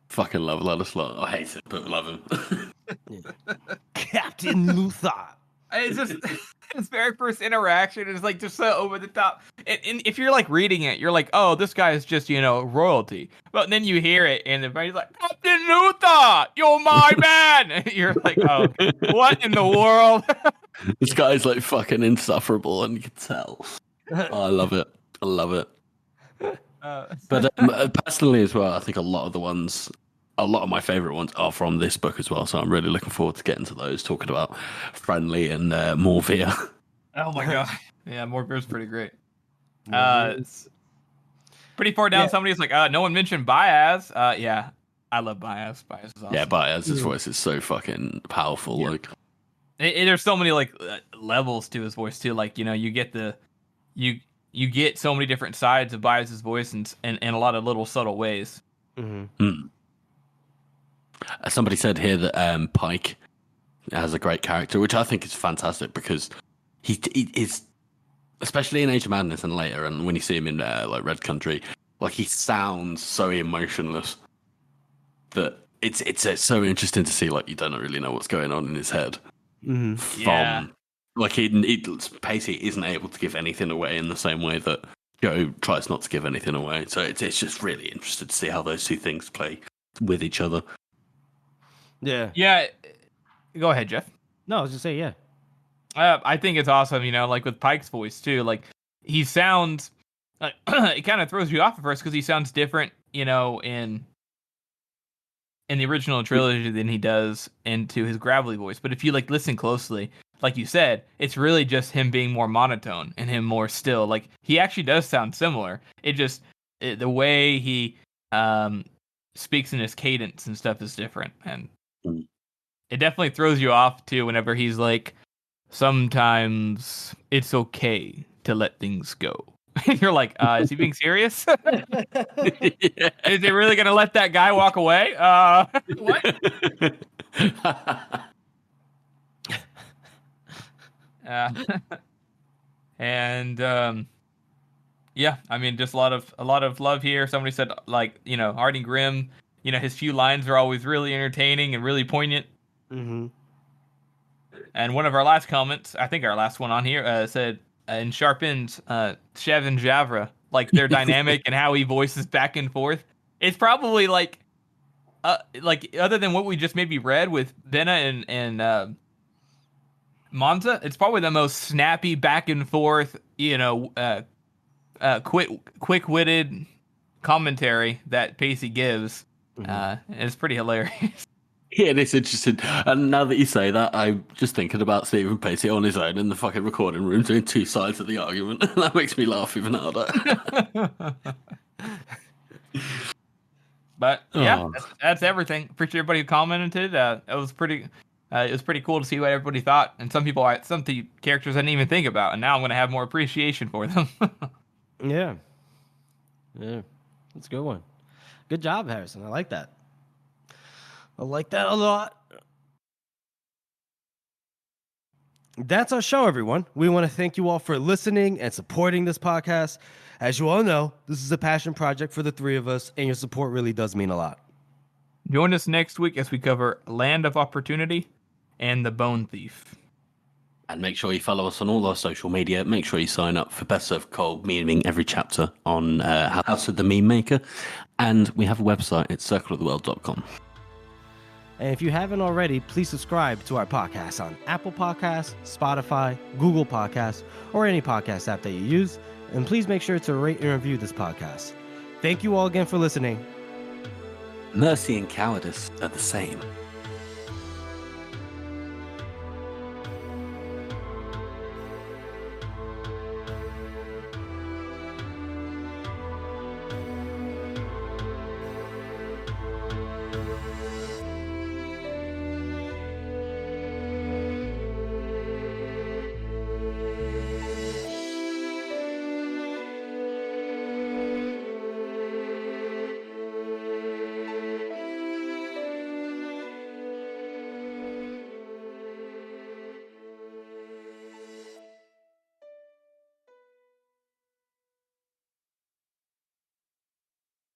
Fucking love Ladislaw. I hate it, but love him. Captain Luther. It's just his very first interaction is like just so over the top. And if you're like reading it, you're like, oh, this guy is just royalty. But then you hear it, and everybody's like, Captain Luther, you're my man. You're like, oh, what in the world? This guy's like fucking insufferable, and you can tell. Oh, I love it. I love it. But personally as well, I think a lot of my favorite ones are from this book as well. So I'm really looking forward to getting to those, talking about Friendly and Morvia. Oh my god. Yeah, Morvia's pretty great. It's pretty far down. Yeah. Somebody's like, no one mentioned Baez. Yeah, I love Baez. Baez is awesome. Yeah, Baez's voice is so fucking powerful. Yeah. Like, there's so many like levels to his voice too. Like, you get you get so many different sides of Baez's voice in a lot of little subtle ways. Mm-hmm. Somebody said here that Pike has a great character, which I think is fantastic because he is, especially in Age of Madness and later, and when you see him in like Red Country, like he sounds so emotionless that it's so interesting to see. Like you don't really know what's going on in his head. Yeah. Like Pacey isn't able to give anything away in the same way that Joe tries not to give anything away. So it's just really interesting to see how those two things play with each other. Yeah. Yeah. Go ahead, Jeff. No, I was just saying, yeah. I think it's awesome, like with Pike's voice too. Like he sounds, it kind of throws you off at first because he sounds different, in the original trilogy than he does into his gravelly voice. But if you like listen closely, like you said, it's really just him being more monotone and him more still. Like he actually does sound similar. It just the way he speaks in his cadence and stuff is different, and it definitely throws you off too whenever he's like, sometimes it's okay to let things go. You're like, is he being serious? Yeah. Is he really gonna let that guy walk away? What? And yeah, I mean, just a lot of love here. Somebody said, like, Harding Grimm, his few lines are always really entertaining and really poignant. Mm-hmm. And one of our last comments, I think our last one on here, said in Sharpen's Chev and Javra, like their dynamic and how he voices back and forth. It's probably like other than what we just maybe read with Benna and Monza, it's probably the most snappy back and forth, quick-witted commentary that Pacey gives. It's pretty hilarious. Yeah, it is interesting. And now that you say that, I'm just thinking about Stephen Pacey on his own in the fucking recording room doing two sides of the argument. That makes me laugh even harder. But yeah, that's everything. Appreciate everybody who commented. It was pretty cool to see what everybody thought. And some characters I didn't even think about, and now I'm going to have more appreciation for them. Yeah, that's a good one. Good job, Harrison. I like that. I like that a lot. That's our show, everyone. We want to thank you all for listening and supporting this podcast. As you all know, this is a passion project for the three of us, and your support really does mean a lot. Join us next week as we cover Land of Opportunity and The Bone Thief. And make sure you follow us on all our social media. Make sure you sign up for Best Served Cold, memeing every chapter on House of the Meme Maker. And we have a website. It's circleoftheworld.com. And if you haven't already, please subscribe to our podcast on Apple Podcasts, Spotify, Google Podcasts, or any podcast app that you use. And please make sure to rate and review this podcast. Thank you all again for listening. Mercy and cowardice are the same.